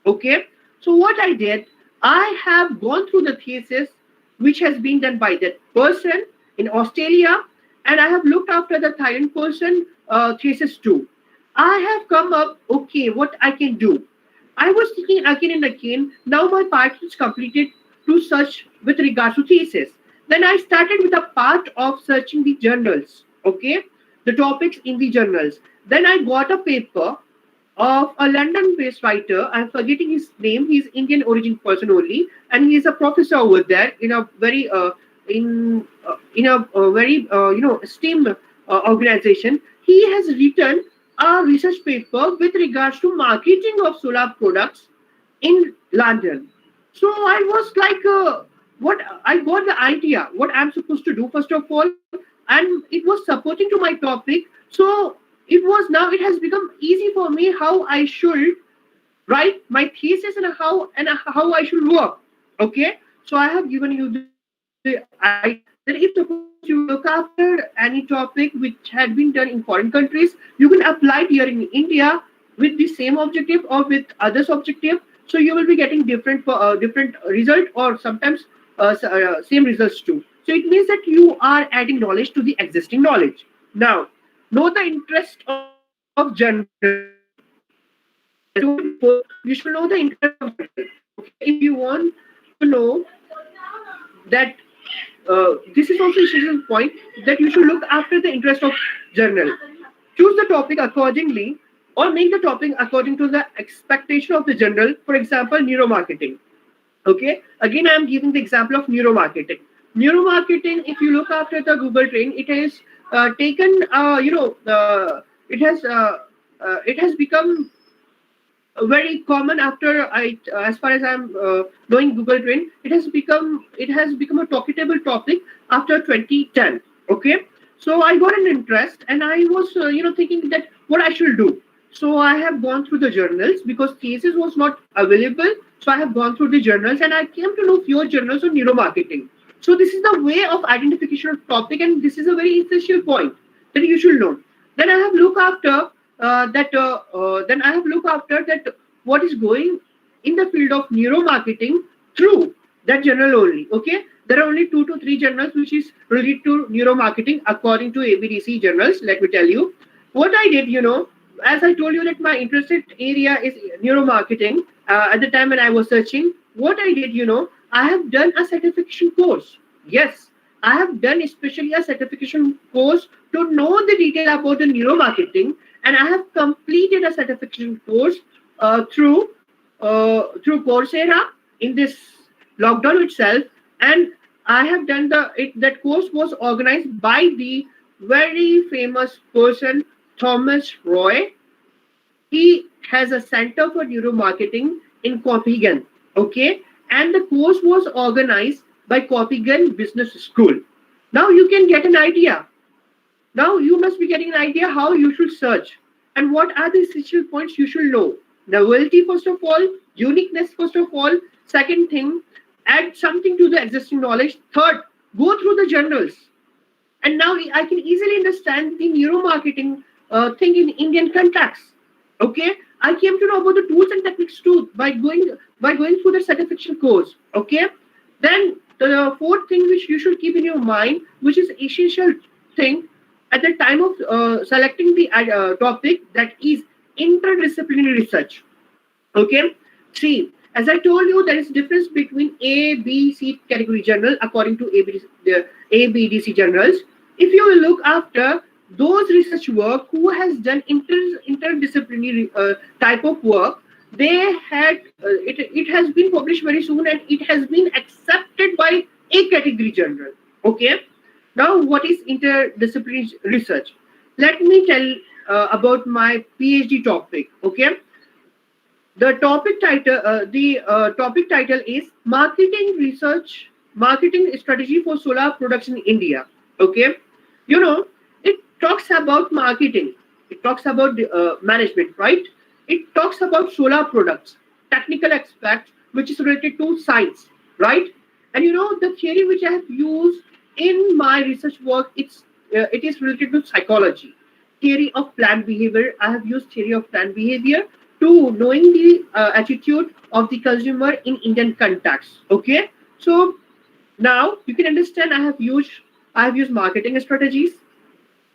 Okay, so what I did, I have gone through the thesis which has been done by that person in Australia, and I have looked after the Thailand person thesis too. I have come up, okay, what I can do. I was thinking again and again. Now my part is completed to search with regards to thesis. Then I started with a part of searching the journals. Okay, the topics in the journals. Then I got a paper of a London-based writer. I'm forgetting his name. He's Indian origin person only, and he is a professor over there in a very in a very STEAM organization. He has written a research paper with regards to marketing of solar products in London. So I was like, what I got the idea what I'm supposed to do first of all, and it was supporting to my topic. So it has become easy for me how I should write my thesis and how I should work. Okay, so I have given you the idea that if suppose you look after any topic which had been done in foreign countries, you can apply it here in India with the same objective or with others objective. So you will be getting different result or sometimes same results too. So it means that you are adding knowledge to the existing knowledge. Now, know the interest of journal. As I told you before, you should know the interest of journal. Okay, if you want to know that this is also essential point that you should look after the interest of journal. Choose the topic accordingly or make the topic according to the expectation of the journal. For example, neuromarketing. Okay, again I am giving the example of neuromarketing. Neuromarketing, if you look after the Google train, it has taken it has become very common after as far as I'm knowing Google Train, it has become a talkable topic after 2010. Okay, so I got an interest and I was thinking that what I should do. So I have gone through the journals because thesis was not available. So I have gone through the journals and I came to know fewer journals on neuromarketing. So this is the way of identification of topic, and this is a very essential point that you should know. Then I have looked after then I have looked after that what is going in the field of neuromarketing through that journal only. Okay, there are only 2 to 3 journals which is related to neuromarketing according to ABDC journals. Let me tell you what I did. As I told you that my interested area is neuromarketing. At the time when I was searching, what I did, I have done a certification course. Yes, I have done especially a certification course to know the detail about the neuromarketing, and I have completed a certification course through Coursera in this lockdown itself, and I have done that course was organized by the very famous person Thomas Roy. He has a center for neuromarketing in Copenhagen. Okay, and the course was organized by Copenhagen Business School. Now you can get an idea. Now you must be getting an idea how you should search and what are the essential points you should know. Novelty first of all, uniqueness first of all. Second thing, add something to the existing knowledge. Third, go through the journals. And now I can easily understand the neuromarketing thing in Indian context. Okay, I came to know about the tools and techniques too by going through the certification course. Okay, then the fourth thing which you should keep in your mind, which is essential thing at the time of selecting the topic, that is interdisciplinary research. Okay, see, as I told you, there is difference between A, B, C category journal according to the ABDC journals. If you look after those research work who has done interdisciplinary type of work, they had it has been published very soon and it has been accepted by a category journal. Okay, now what is interdisciplinary research? Let me tell about my PhD topic. Okay, the topic title is marketing research marketing strategy for solar products in India. Okay, you know, it talks about marketing, it talks about the, management, right? It talks about solar products, technical aspects which is related to science, right? And the theory which I have used in my research work, it is related to psychology, theory of planned behavior. I have used theory of planned behavior to knowing the attitude of the consumer in Indian context. Okay, so now you can understand I have used marketing strategies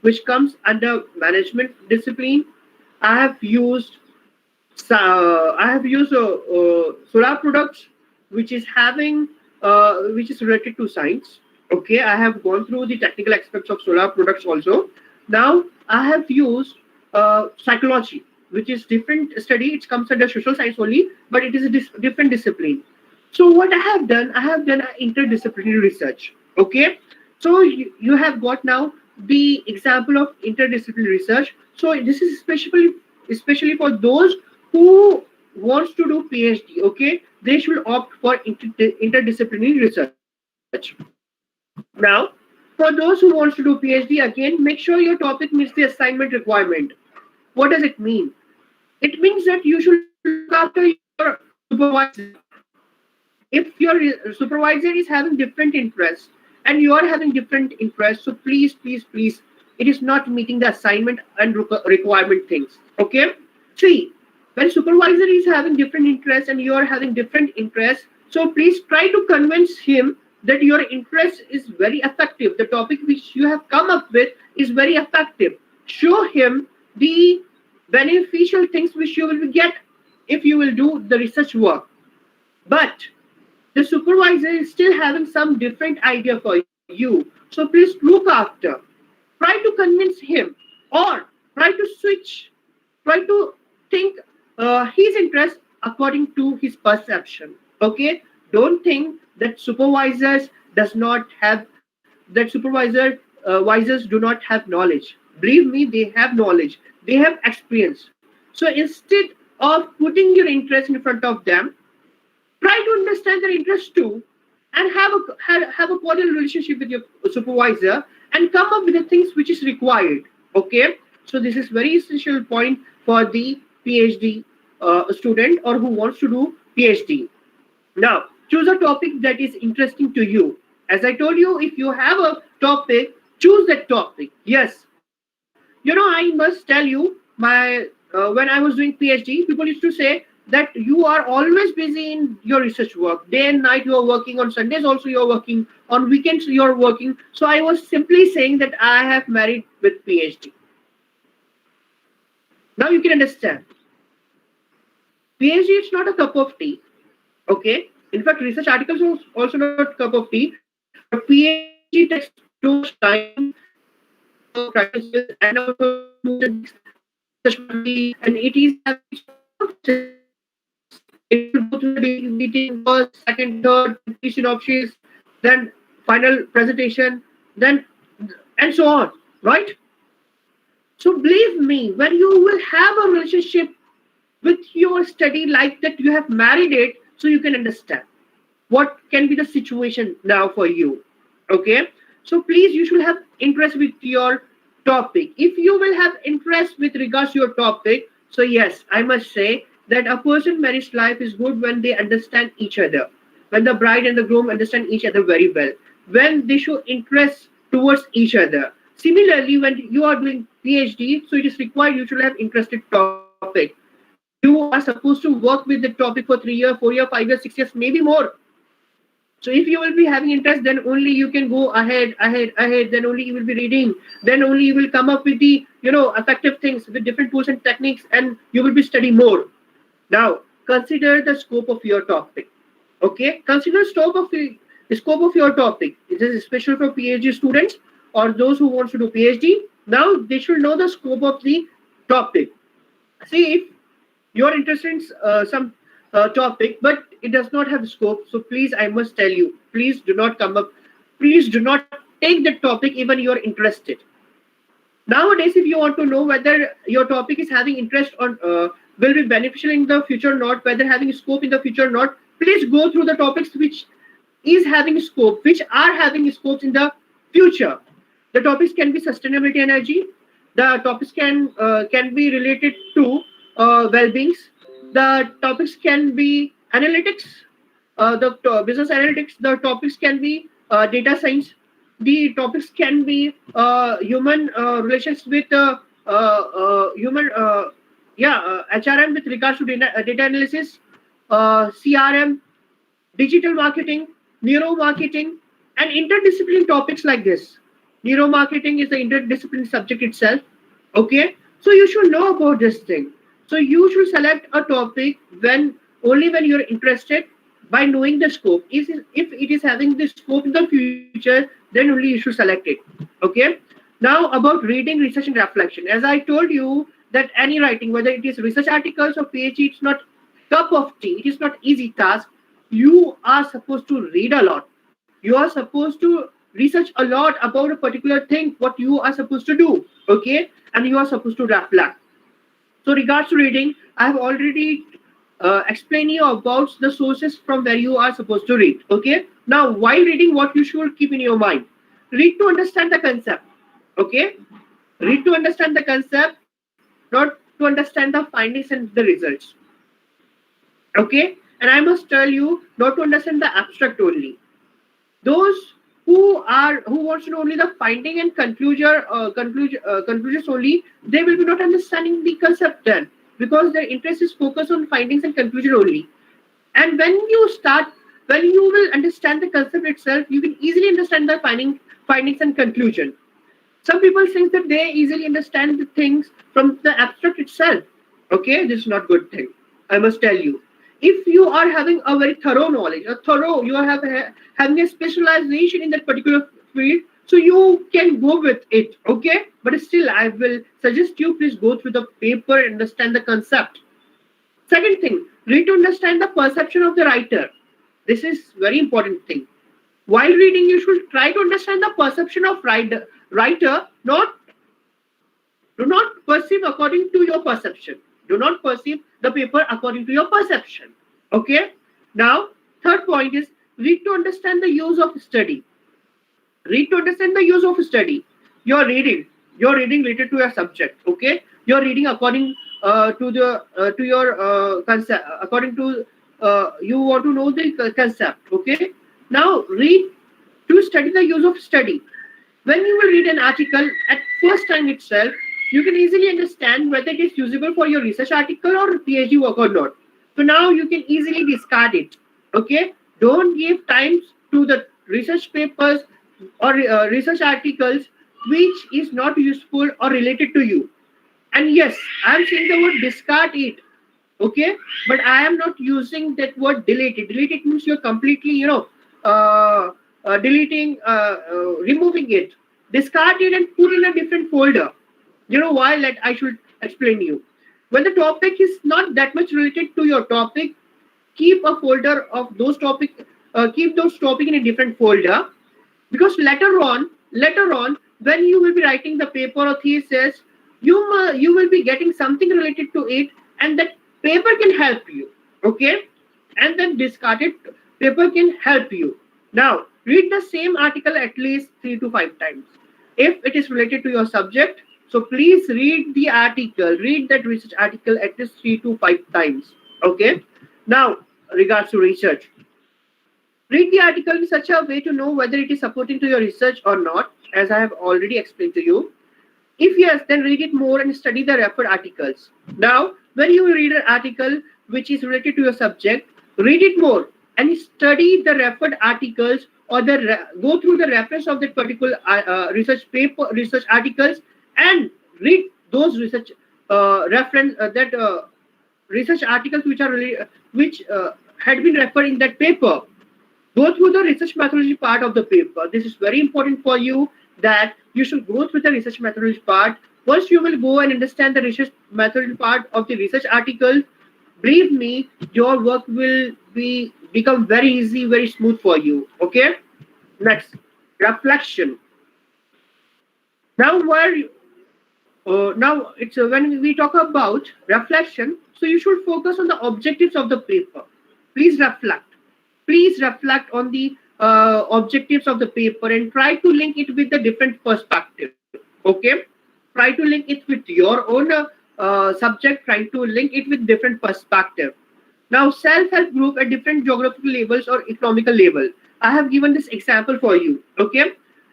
which comes under management discipline. I have used solar products which is having which is related to science. Okay, I have gone through the technical aspects of solar products also. Now I have used psychology, which is different study. It comes under social science only, but it is a different discipline. So what I have done an interdisciplinary research. Okay, so you have got now the example of interdisciplinary research. So this is especially for those who wants to do PhD. Okay, they should opt for interdisciplinary research. Now, for those who wants to do PhD, again, make sure your topic meets the assignment requirement. What does it mean? It means that you should look after your supervisor. If your supervisor is having different interests and you are having different interests, so please, it is not meeting the assignment and requirement things. Okay, see, when supervisor is having different interests and you are having different interests, so please try to convince him that your interest is very effective, the topic which you have come up with is very effective. Show him the beneficial things which you will get if you will do the research work. But the supervisor is still having some different idea for you. So please look after. Try to convince him, or try to switch. Try to think his interest according to his perception. Okay, don't think that supervisors does not have that supervisor visors do not have knowledge. Believe me, they have knowledge. They have experience. So instead of putting your interest in front of them, try to understand their interest too, and have a cordial relationship with your supervisor and come up with the things which is required. Okay, so this is very essential point for the PhD student or who wants to do PhD. Now choose a topic that is interesting to you. As I told you, if you have a topic, choose that topic. Yes, I must tell you, my when I was doing PhD, people used to say that you are always busy in your research work. Day and night you are working. On Sundays also you are working. On weekends you are working. So I was simply saying that I have married with PhD. Now you can understand. PhD is not a cup of tea. Okay. In fact, research articles are also not cup of tea. But PhD takes too much time, practices, and also research party, and it is it will go through the meeting first, second, third, synopsis, then final presentation, then and so on, right? So believe me, when you will have a relationship with your study like that, you have married it, so you can understand what can be the situation now for you. Okay, so please, you should have interest with your topic. If you will have interest with regards to your topic, so yes, I must say that a person marriage life is good when they understand each other, when the bride and the groom understand each other very well, when they show interest towards each other. Similarly, when you are doing PhD, so it is required you should have interested topic. You are supposed to work with the topic for 3 years, 4 years, 5 years, 6 years, maybe more. So if you will be having interest, then only you can go ahead. Then only you will be reading. Then only you will come up with the effective things with different tools and techniques, and you will be studying more. Now consider the scope of your topic. Okay, consider the scope of your topic. This is special for PhD students or those who want to do PhD. Now they should know the scope of the topic. See, if you are interested in some topic, but it does not have scope. So please, I must tell you, please do not come up. Please do not take that topic even you are interested. Nowadays, if you want to know whether your topic is having interest or will be beneficial in the future or not, whether having scope in the future or not, please go through the topics which is having scope, which are having scopes in the future. The topics can be sustainability energy. The topics can be related to well-beings. The topics can be analytics, business analytics. The topics can be data science. The topics can be human relations with human, HRM with regards to data analysis, CRM, digital marketing, neuromarketing, and interdisciplinary topics like this. Neuromarketing is the interdisciplinary subject itself. Okay, so you should know about this thing. So you should select a topic when you're interested by knowing the scope. If it is having the scope in the future, then only you should select it. Okay. Now about reading, research, and reflection. As I told you that any writing, whether it is research articles or PhD, it's not cup of tea. It is not easy task. You are supposed to read a lot. You are supposed to research a lot about a particular thing, what you are supposed to do. Okay. And you are supposed to reflect. So regards to reading, I have already explained you about the sources from where you are supposed to read. Okay. Now, while reading, what you should keep in your mind: read to understand the concept. Okay. Read to understand the concept, not to understand the findings and the results. Okay. And I must tell you, not to understand the abstract only. Those who wants to know only the finding and conclusions only, they will be not understanding the concept then, because their interest is focused on findings and conclusion only. And when you will understand the concept itself, you can easily understand the findings and conclusion. Some people think that they easily understand the things from the abstract itself. Okay, this is not good thing. I must tell you. If you are having a very thorough knowledge, you are having a specialization in that particular field, so you can go with it. Okay, but still, I will suggest you please go through the paper and understand the concept. Second thing, read to understand the perception of the writer. This is very important thing. While reading, you should try to understand the perception of writer. Do not perceive according to your perception. Do not perceive the paper according to your perception. Okay. Now, third point is read to understand the use of study. Read to understand the use of study. You're reading related to your subject. Okay. You're reading according to your concept. According to you want to know the concept. Okay. Now, read to study the use of study. When you will read an article at first time itself, you can easily understand whether it is usable for your research article or PhD work or not. So now you can easily discard it. Okay, don't give time to the research papers or research articles which is not useful or related to you. And yes, I am saying the word discard it. Okay, but I am not using that word delete it. Delete it means you're completely, deleting, removing it. Discard it and put in a different folder. You know why? Let I should explain you. When the topic is not that much related to your topic, keep a folder of those topic. Keep those topic in a different folder, because later on, when you will be writing the paper or thesis, you will be getting something related to it, and that paper can help you. Okay, and then discarded paper can help you. Now read the same article at least 3 to 5 times if it is related to your subject. So please read the article, read that research article at least 3 to 5 times. Okay. Now, regards to research, read the article in such a way to know whether it is supporting to your research or not, as I have already explained to you. If yes, then read it more and study the referred articles. Now, when you read an article which is related to your subject, read it more and study the referred articles, or go through the reference of that particular research articles, and read those research research articles which had been referred in that paper. Go through the research methodology part of the paper. This is very important for you, that you should go through the research methodology part. Once you will go and understand the research methodology part of the research article, believe me, your work will become very easy, very smooth for you. Okay. Next, reflection. Now, now it's when we talk about reflection, so you should focus on the objectives of the paper. Please reflect. Please reflect on the objectives of the paper and try to link it with the different perspective. Okay, try to link it with your own subject, try to link it with different perspective. Now, self-help group at different geographical levels or economical level. I have given this example for you. Okay,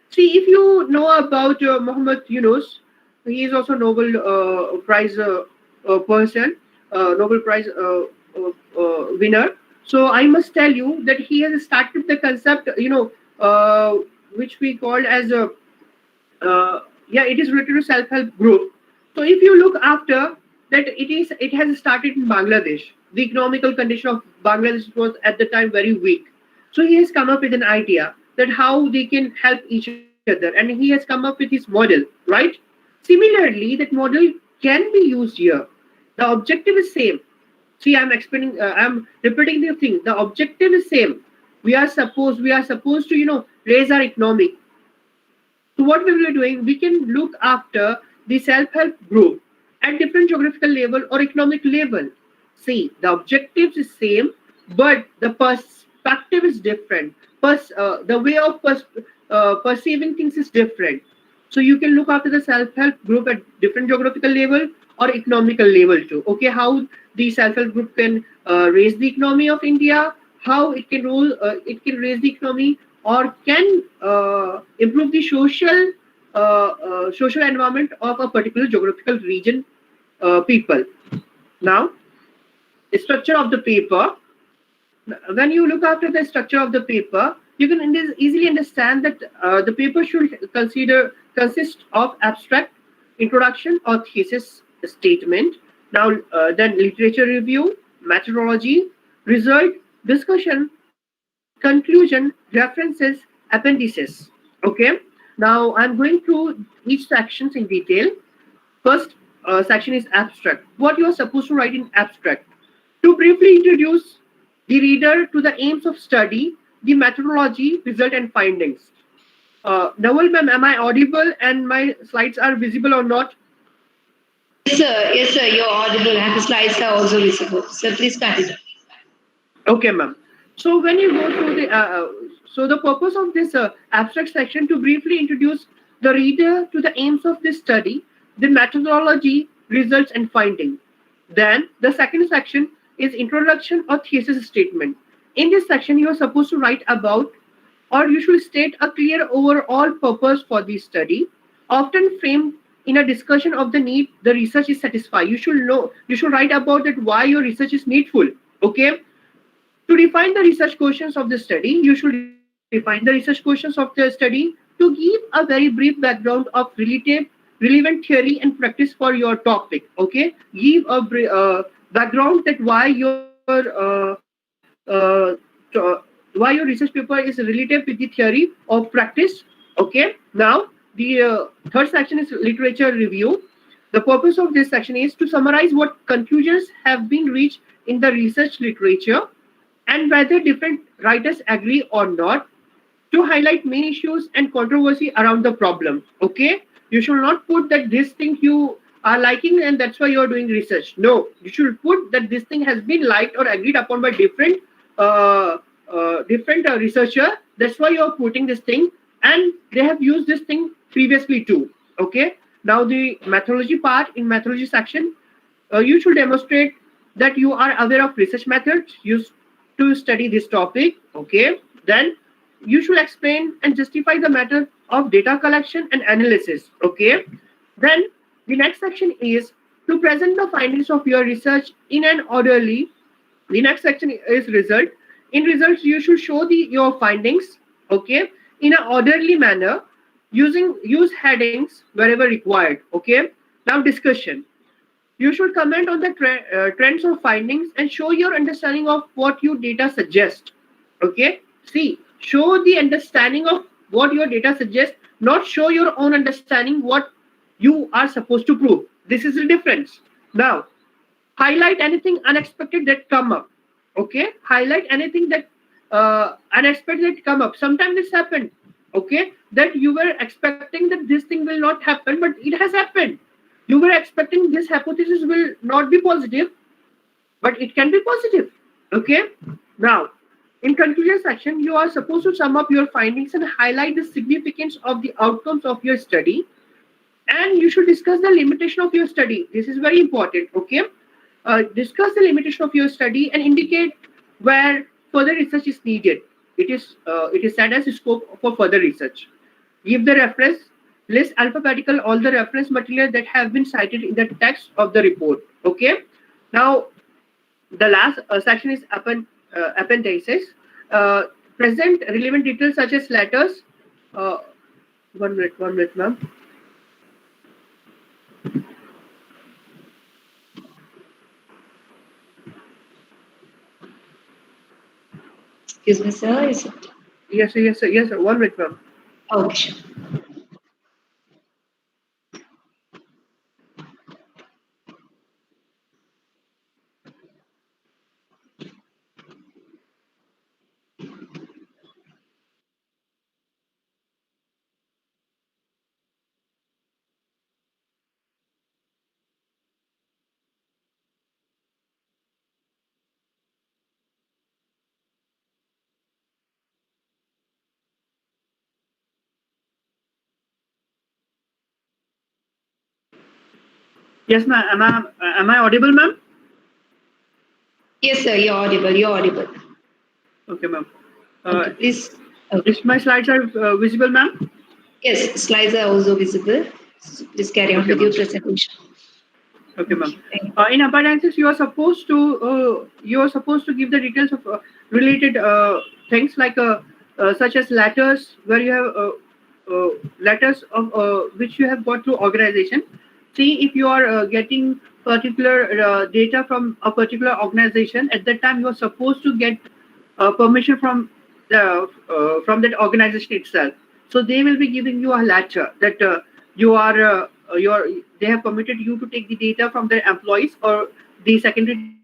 see, if you know about Muhammad Yunus, he is also Nobel Prize person, Nobel Prize winner. So I must tell you that he has started the concept, which we called as a it is related to self-help group. So if you look after that, it has started in Bangladesh. The economical condition of Bangladesh was at the time very weak. So he has come up with an idea that how they can help each other, and he has come up with his model, right? Similarly, that model can be used here. The objective is same. See, I'm explaining, I'm repeating the thing. The objective is same. We are supposed to raise our economy. So what we will be doing, we can look after the self-help group at different geographical level or economic level. See, the objectives is same, but the perspective is different. The way of perceiving things is different. So you can look after the self-help group at different geographical level or economical level too. Okay, how the self-help group can raise the economy of India, how it can raise the economy or can improve the social environment of a particular geographical region people. Now, the structure of the paper. When you look after the structure of the paper, you can easily understand that the paper should consist of abstract, introduction or thesis statement. Now, then literature review, methodology, result, discussion, conclusion, references, appendices. Okay. Now, I'm going through each sections in detail. First section is abstract. What you are supposed to write in abstract? To briefly introduce the reader to the aims of study, the methodology, result, and findings. Nawal ma'am, am I audible and my slides are visible or not? Yes, sir. Yes, sir. You're audible, and the slides are also visible. So please continue. Okay, ma'am. So when you go through the purpose of this abstract section to briefly introduce the reader to the aims of this study, the methodology, results, and finding. Then the second section is introduction or thesis statement. In this section, you are supposed to write about, or you should state a clear overall purpose for the study, often framed in a discussion of the need the research is satisfied. You should write about that why your research is needful. Okay. To define the research questions of the study, you should define the research questions of the study to give a very brief background of relevant theory and practice for your topic. Okay, give a background that why your research paper is related with the theory of practice. Okay, now the third section is literature review. The purpose of this section is to summarize what conclusions have been reached in the research literature and whether different writers agree or not, to highlight main issues and controversy around the problem. Okay, you should not put that this thing you are liking and that's why you are doing research. No, you should put that this thing has been liked or agreed upon by different researcher. That's why you are putting this thing, and they have used this thing previously too. Okay. Now the methodology part. In methodology section, you should demonstrate that you are aware of research methods used to study this topic. Okay. Then you should explain and justify the method of data collection and analysis. Okay. Then the next section is to present the findings of your research in an orderly. The next section is result. In results, you should show your findings, okay, in an orderly manner, use headings wherever required. Okay. Now discussion. You should comment on the trends or findings and show your understanding of what your data suggest. Okay. See, show the understanding of what your data suggests, not show your own understanding what you are supposed to prove. This is the difference. Now, highlight anything unexpected that come up. Okay, highlight anything that unexpected come up. Sometimes this happened. Okay, that you were expecting that this thing will not happen, but it has happened. You were expecting this hypothesis will not be positive, but it can be positive. Okay. Now, In conclusion section, you are supposed to sum up your findings and highlight the significance of the outcomes of your study. And you should discuss the limitation of your study. This is very important, okay? Discuss the limitation of your study and indicate where further research is needed. It is set as a scope for further research. Give the reference, list alphabetical all the reference material that have been cited in the text of the report. Okay. Now, the last section is appendices. Present relevant details such as letters. Uh, 1 minute, ma'am. Excuse me, sir. Is it? Yes, sir, yes, sir, yes, sir. 1 minute, ma'am. Okay, sure. Yes, ma'am. Am I audible, ma'am? Yes, sir. You're audible. You're audible. Okay, ma'am. Okay, please. Okay. If my slides are visible, ma'am? Yes, slides are also visible. So please carry on Okay, with your ma'am. presentation. Okay, ma'am. Thank you. In appendices, you are supposed to give the details of related things like such as letters where you have letters of which you have got through organization. See if you are getting particular data from a particular organization. At that time, you are supposed to get permission from that organization itself. So they will be giving you a letter that they have permitted you to take the data from their employees or the secondary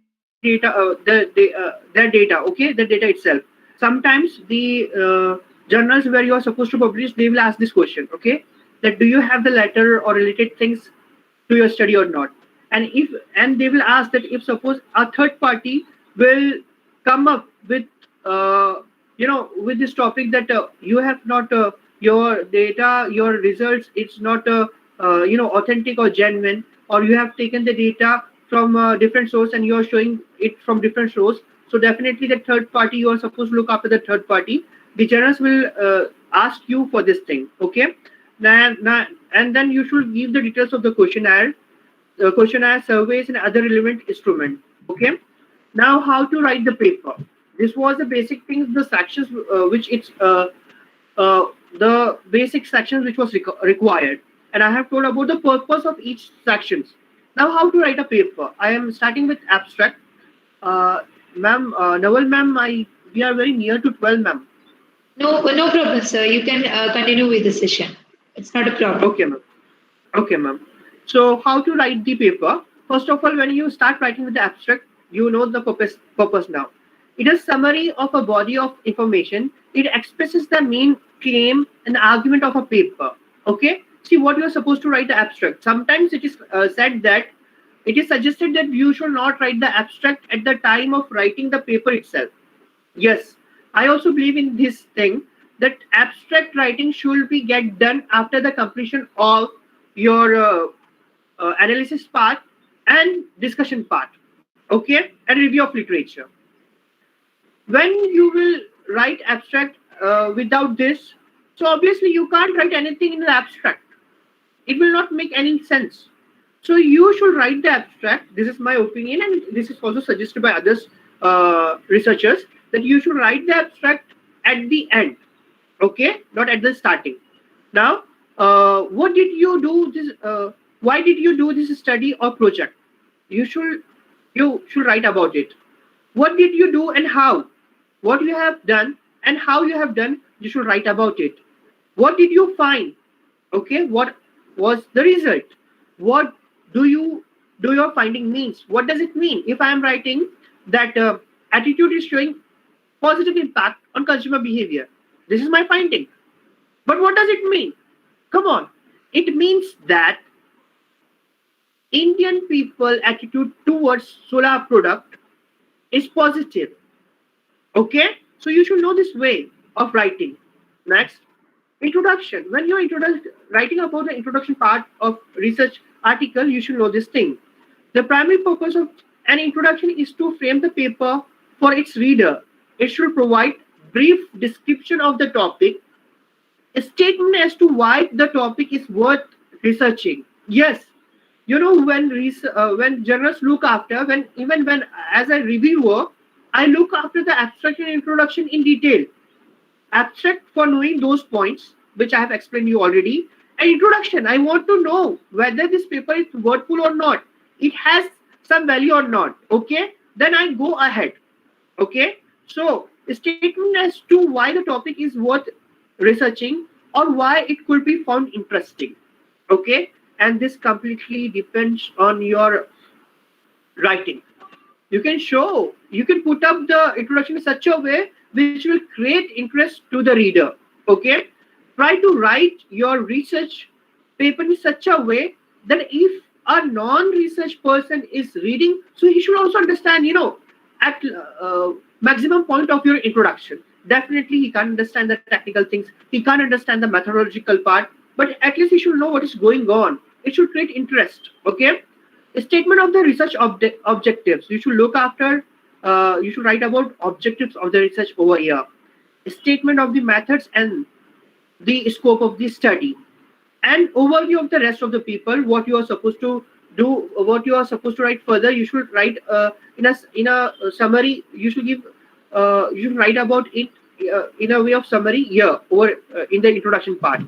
data, their data, okay, the data itself. Sometimes the journals where you are supposed to publish, they will ask this question, okay, that do you have the letter or related things to your study or not? And they will ask that if suppose a third party will come up with with this topic that you have not your data, your results, it's not authentic or genuine, or you have taken the data from a different source and you are showing it from different source. So definitely the third party, you are supposed to look after the third party. The journals will ask you for this thing, okay? And then you should give the details of the questionnaire, surveys, and other relevant instrument. Okay. Now, how to write the paper? This was the basic things, the sections which it's the basic sections which was required, and I have told about the purpose of each sections. Now, how to write a paper? I am starting with abstract. Ma'am, Nawal, ma'am, we are very near to 12, ma'am. No, no problem, sir. You can continue with the session. It's not a problem. Okay, ma'am. Okay, ma'am. So, how to write the paper? First of all, when you start writing with the abstract, you know the purpose now. It is summary of a body of information. It expresses the main claim and argument of a paper. Okay. See what you are supposed to write the abstract. Sometimes it is said that it is suggested that you should not write the abstract at the time of writing the paper itself. Yes, I also believe in this thing that abstract writing should be get done after the completion of your analysis part and discussion part, okay, and review of literature. When you will write abstract without this, so obviously you can't write anything in the abstract. It will not make any sense. So you should write the abstract. This is my opinion, and this is also suggested by others researchers that you should write the abstract at the end, okay, not at the starting. Now, what did you do this? Why did you do this study or project? You should write about it. What did you do and how? What you have done and how you have done, you should write about it. What did you find? Okay, what was the result? What do your finding means? What does it mean? If I am writing that attitude is showing positive impact on consumer behavior, this is my finding. But what does it mean? Come on. It means that Indian people attitude towards solar product is positive. Okay, So you should know this way of writing. Next, introduction. When you're writing about the introduction part of research article, you should know this thing. The primary purpose of an introduction is to frame the paper for its reader. It should provide brief description of the topic, a statement as to why the topic is worth researching. Yes, when journalists look after, when as a reviewer, I look after the abstract and introduction in detail. Abstract for knowing those points which I have explained you already, and introduction, I want to know whether this paper is worthful or not, it has some value or not. Okay, then I go ahead. Okay, so a statement as to why the topic is worth researching or why it could be found interesting. Okay, and this completely depends on your writing. You can put up the introduction in such a way which will create interest to the reader. Okay, try to write your research paper in such a way that if a non-research person is reading, so he should also understand, at maximum point of your introduction. Definitely he can't understand the technical things, he can't understand the methodological part, but at least he should know what is going on. It should create interest. Okay, a statement of the research objectives. You should look after, you should write about objectives of the research over here. A statement of the methods and the scope of the study. And overview of the rest of the people, what you are supposed to do, what you are supposed to write further. You should write in a summary. You should give, you should write about it in a way of summary here or in the introduction part.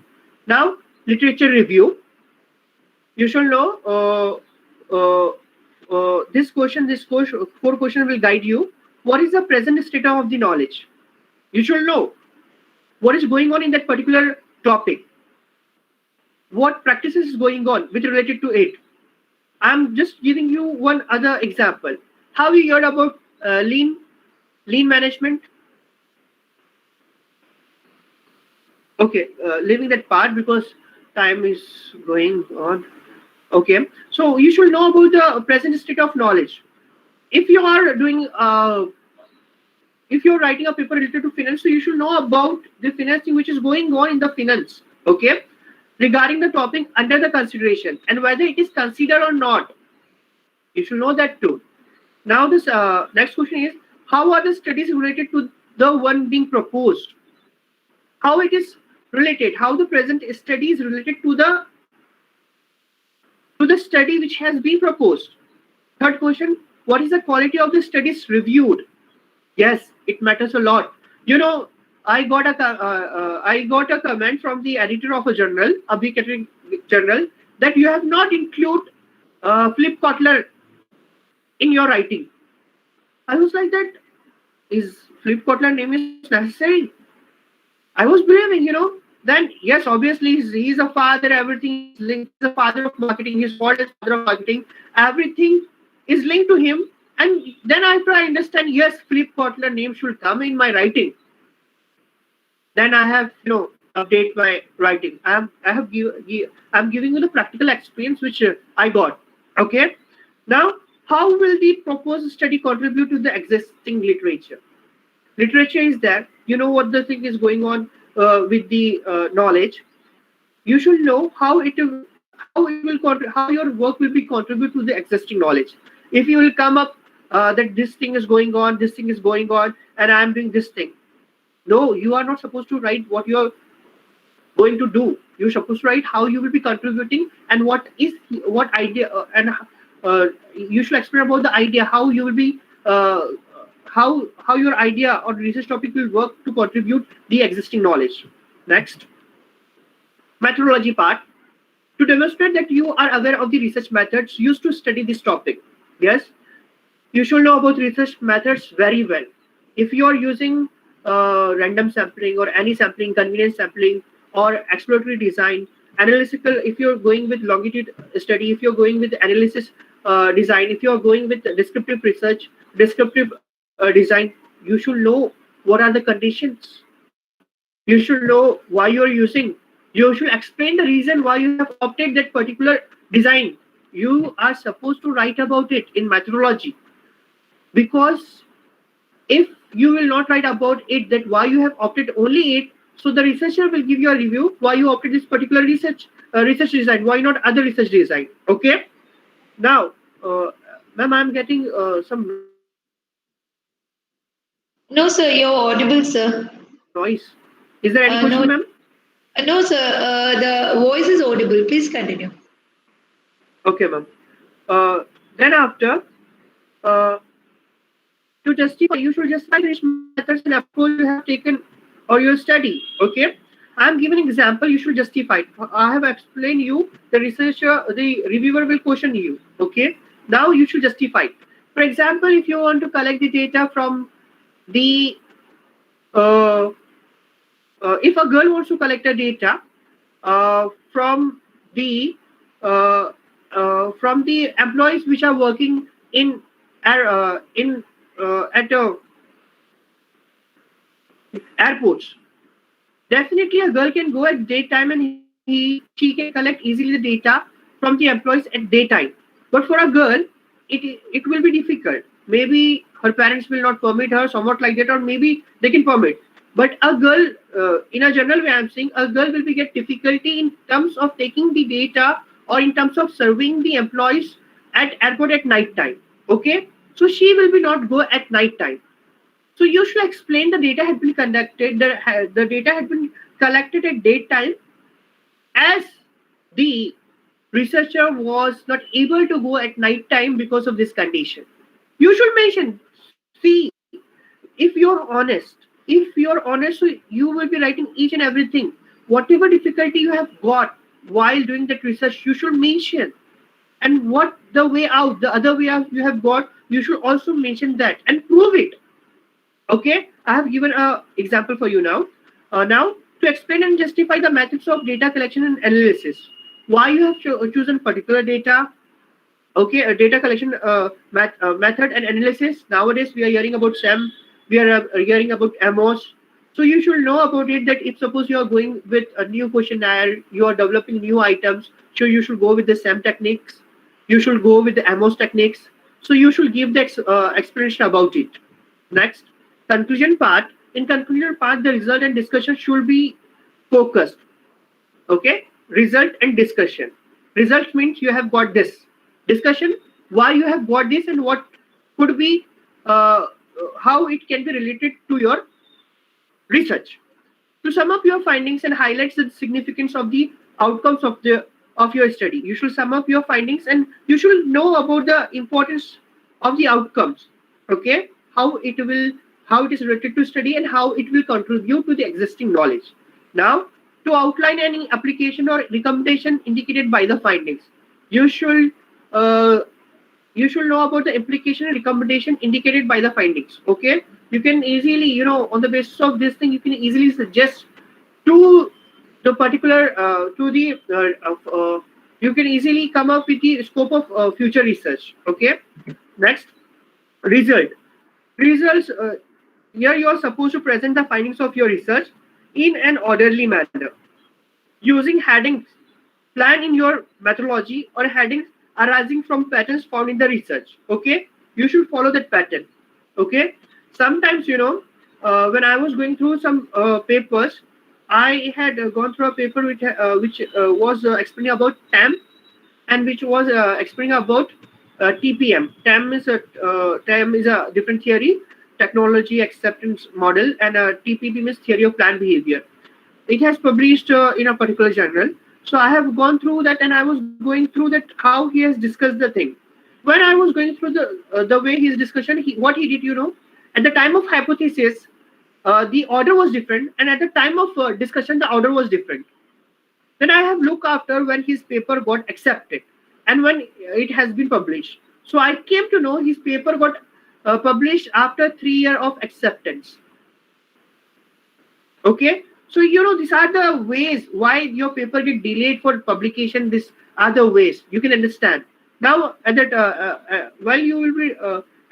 Now, literature review. You should know this four question will guide you. What is the present state of the knowledge? You should know what is going on in that particular topic. What practices is going on with related to it. I'm just giving you one other example. Have you heard about lean management? Okay, leaving that part because time is going on. Okay, so you should know about the present state of knowledge. If you are doing, if you're writing a paper related to finance, so you should know about the financing which is going on in the finance. Okay, regarding the topic under the consideration and whether it is considered or not. You should know that too. Now this next question is, how are the studies related to the one being proposed? How it is related, how the present study is related to the study which has been proposed. Third question, what is the quality of the studies reviewed? Yes, it matters a lot. I got a comment from the editor of a journal, a big journal, that you have not included Flip Kotler in your writing. I was like, that is Flip Kotler name is necessary. I was believing, then yes, obviously he's a father, everything is linked. He's the father of marketing, his fault is father of marketing, everything is linked to him. And then after I understand, yes, Flip Kotler name should come in my writing. Then I have, update my writing. I'm giving you the practical experience which I got. Okay. Now, how will the proposed study contribute to the existing literature? Literature is that what the thing is going on with the knowledge. You should know how your work will be contribute to the existing knowledge. If you will come up that this thing is going on, and I am doing this thing. No, you are not supposed to write what you are going to do. You're supposed to write how you will be contributing and what idea and you should explain about the idea, how you will be how your idea or research topic will work to contribute the existing knowledge. Next, methodology part. To demonstrate that you are aware of the research methods used to study this topic. Yes, you should know about research methods very well. If you are using random sampling or any sampling, convenience sampling or exploratory design, analytical, if you're going with longitude study, if you're going with analysis design, if you're going with descriptive research, descriptive design, you should know what are the conditions. You should know why you're using. You should explain the reason why you have opted that particular design. You are supposed to write about it in methodology, because If you will not write about it, that why you have opted only it, so the researcher will give you a review why you opted this particular research design, why not other research design. Okay. Now, ma'am, I'm getting some No, sir, you're audible, sir. noise. Is there any question, No, ma'am? no, sir. The voice is audible. Please continue. Okay, ma'am. Then after, uh, to justify, you should justify the methods and approach you have taken or your study. Okay. I'm giving an example. You should justify it. I have explained you. The researcher, the reviewer will question you. Okay. Now you should justify it. For example, if you want to collect the data from the uh, if a girl wants to collect the data from the employees which are working in at airports, definitely a girl can go at daytime and she can collect easily the data from the employees at daytime. But for a girl, it will be difficult. Maybe her parents will not permit her, somewhat like that, or maybe they can permit. But a girl, in a general way, I'm saying a girl will be get difficulty in terms of taking the data or in terms of serving the employees at airport at night time. Okay, so she will be not go at night time. So you should explain the data had been conducted, the data had been collected at daytime, as the researcher was not able to go at night time because of this condition. You should mention, see, if you're honest, so you will be writing each and everything. Whatever difficulty you have got while doing that research, you should mention. And what the way out, the other way out you have got, you should also mention that and prove it. Okay, I have given an example for you now. Now, to explain and justify the methods of data collection and analysis, why you have chosen particular data. Okay, a data collection method and analysis. Nowadays, we are hearing about SEM, we are hearing about AMOS. So you should know about it, that if suppose you are going with a new questionnaire, you are developing new items, so you should go with the SEM techniques, you should go with the AMOS techniques. So you should give the explanation about it. Next, conclusion part. In conclusion part, the result and discussion should be focused. Okay, result and discussion. Result means you have got this. Discussion, why you have got this and what could be, how it can be related to your research. To sum up your findings and highlights the significance of the outcomes of your study. You should sum up your findings and you should know about the importance of the outcomes. Okay, how it is related to study and how it will contribute to the existing knowledge. Now, to outline any application or recommendation indicated by the findings, you should uh, you should know about the implication and recommendation indicated by the findings. Okay, you can easily, on the basis of this thing, you can easily suggest to the particular to the you can easily come up with the scope of future research. Okay, next, result. Results. Here you are supposed to present the findings of your research in an orderly manner using headings planned in your methodology or headings arising from patterns found in the research. Okay, you should follow that pattern. Okay, sometimes, when I was going through some papers, I had gone through a paper which was explaining about TAM and which was explaining about TPM. TAM is a different theory, technology acceptance model, and TPP means theory of planned behavior. It has published in a particular journal. So I have gone through that, and I was going through that how he has discussed the thing. When I was going through the way his discussion, what he did, at the time of hypothesis, the order was different, and at the time of discussion, the order was different. Then I have looked after when his paper got accepted and when it has been published. So I came to know his paper got published after 3 years of acceptance. Okay, so these are the ways why your paper get delayed for publication. These are the ways you can understand. Now, at that while you will be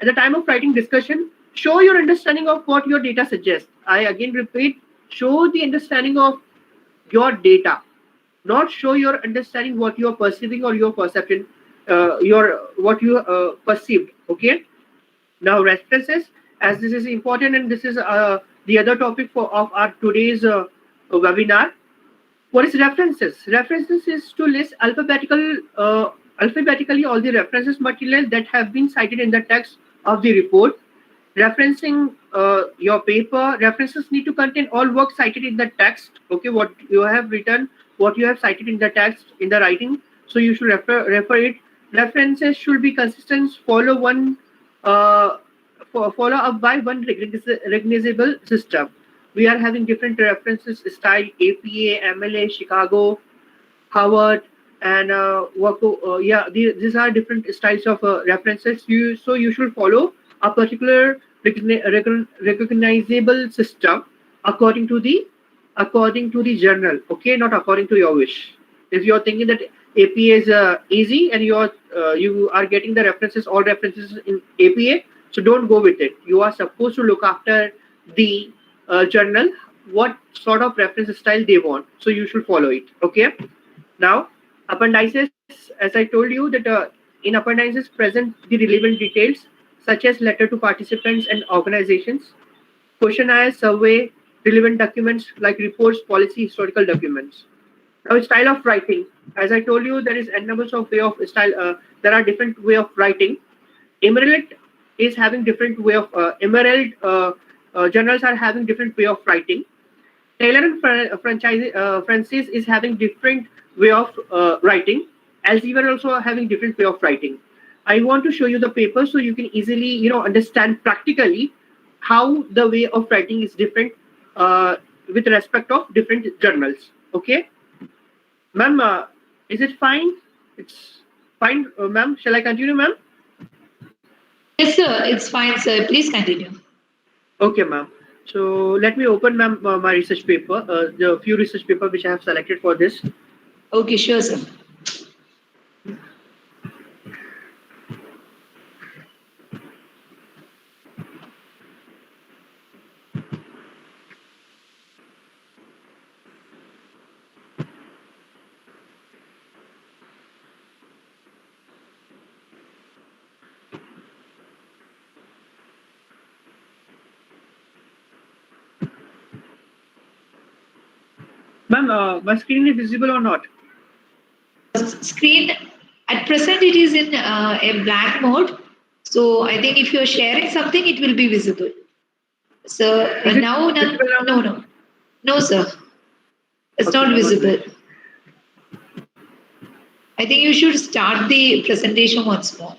at the time of writing discussion, show your understanding of what your data suggests. I again repeat, show the understanding of your data, not show your understanding what you are perceiving or your perception, your what you perceived. Okay. Now, references. as this is important and this is the other topic of our today's webinar. What is references? References is to list alphabetically all the references material that have been cited in the text of the report. Referencing your paper, references need to contain all work cited in the text. Okay, what you have written, what you have cited in the text, in the writing. So you should refer it. References should be consistent. Follow up by one recognizable system. We are having different references style: APA, MLA, Chicago, Harvard, and these are different styles of references. You should follow a particular recognizable system according to the journal. Okay, not according to your wish. If you're thinking that APA is easy and you are getting the references, all references in APA, so don't go with it. You are supposed to look after the journal, what sort of reference style they want. So you should follow it. Okay. Now, appendices, as I told you that in appendices present the relevant details such as letter to participants and organizations, questionnaire, survey, relevant documents like reports, policy, historical documents. Now, style of writing. As I told you, there is n numbers of way of style. There are different way of writing. Emerald is having different way of journals are having different way of writing. Taylor and Francis is having different way of writing. Elsevier also having different way of writing. I want to show you the paper so you can easily understand practically how the way of writing is different with respect of different journals. Okay, ma'am, is it fine? It's fine, ma'am. Shall I continue, ma'am? Yes, sir. It's fine, sir. Please continue. Okay, ma'am. So let me open, ma'am, my research paper, the few research paper which I have selected for this. Okay, sure, sir. Ma'am, my screen is visible or not? Screen at present it is in a black mode. So I think if you're sharing something, it will be visible. So Is it now, visible now, ma'am? no, sir. It's Okay, not ma'am, one visible. minute. I think you should start the presentation once more.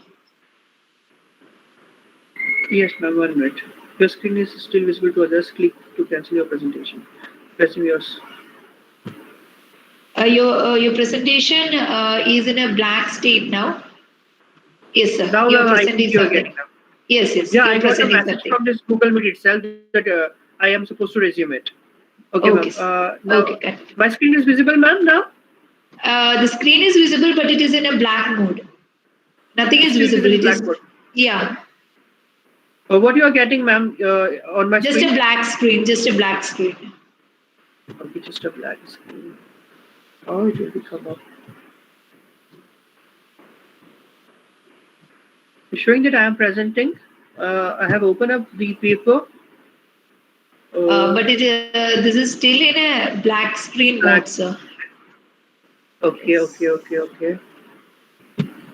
Yes, ma'am, 1 minute. Your screen is still visible to others. Click to cancel your presentation. Pressing yours. Your presentation is in a black state now. Yes, sir. Now, You're ma'am, I presenting think you're something. getting them. Yes. Yeah, You're I got a presenting message something. from this Google Meet itself that I am supposed to resume it. Okay, Okay. ma'am. Now, Okay. Got it. my screen is visible, ma'am, now? The screen is visible, but it is in a black mode. Nothing is Still visible. within It is, Blackboard. yeah, What you are getting, ma'am, on my just screen? a black screen. Just a black screen. Okay, just a black screen. Oh, it will come up. Showing that I am presenting. I have opened up the paper. But this is still in a black screen Black. mode, sir. Okay. Yes.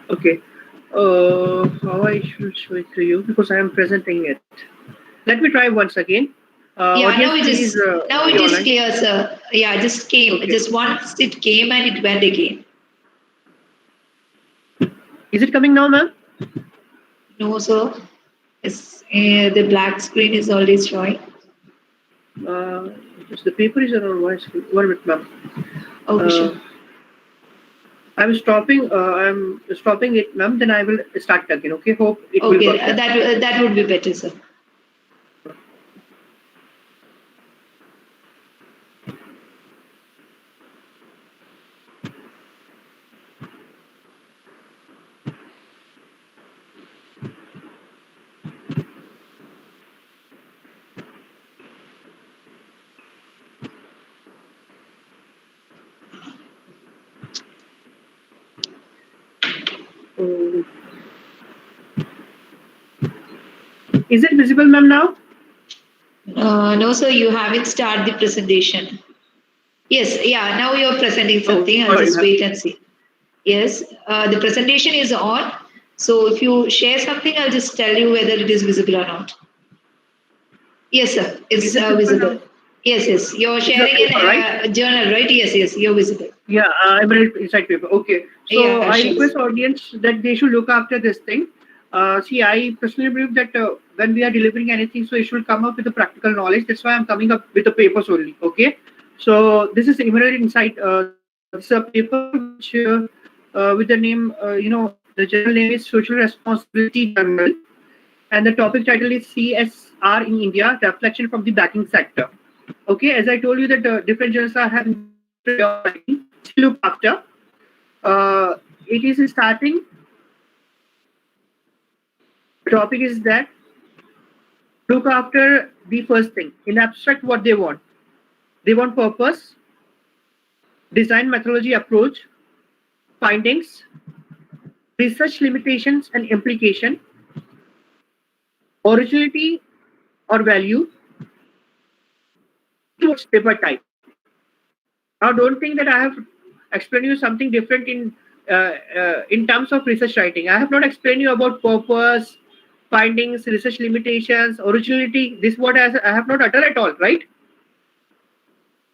Okay. How I should show it to you because I am presenting it. Let me try once again. Yeah, Audience, please now be it is online. clear, sir. Yeah, just came. Okay. Just once it came and it went again. Is it coming now, ma'am? No, sir. Yes, the black screen is always showing. Yes, the paper is on my screen. 1 minute, ma'am. Okay, sure. I'm stopping it, ma'am. Then I will start again. Okay. Hope it will Okay, work. Yeah? that would be better, sir. Oh. Is it visible, ma'am, now? No, sir, you haven't started the presentation. Yes, yeah, now you're presenting something. I'll Sorry, just ma'am. wait and see. Yes, the presentation is on. So if you share something, I'll just tell you whether it is visible or not. Yes, sir, Is it's it visible now? visible. Yes, yes, you're This is a sharing paper, right? a journal, right? Yes, yes, you're visible. Yeah, I'm read inside paper. Okay. So Yeah, I sure. request audience that they should look after this thing. See, I personally believe that when we are delivering anything, so it should come up with the practical knowledge. That's why I'm coming up with the papers only. Okay. So this is Emerald Insight. This is a paper which, with the name, the journal name is Social Responsibility Journal, and the topic title is CSR in India: Reflection from the Banking Sector. Okay, as I told you that different journals are having different way of writing. Still look after. It is starting. The topic is that look after the first thing. In abstract, what they want. They want purpose, design methodology approach, findings, research limitations and implication, originality or value, towards paper type. Now, don't think that I have explained you something different in terms of research writing. I have not explained you about purpose, findings, research limitations, originality. This what I have not uttered at all, right?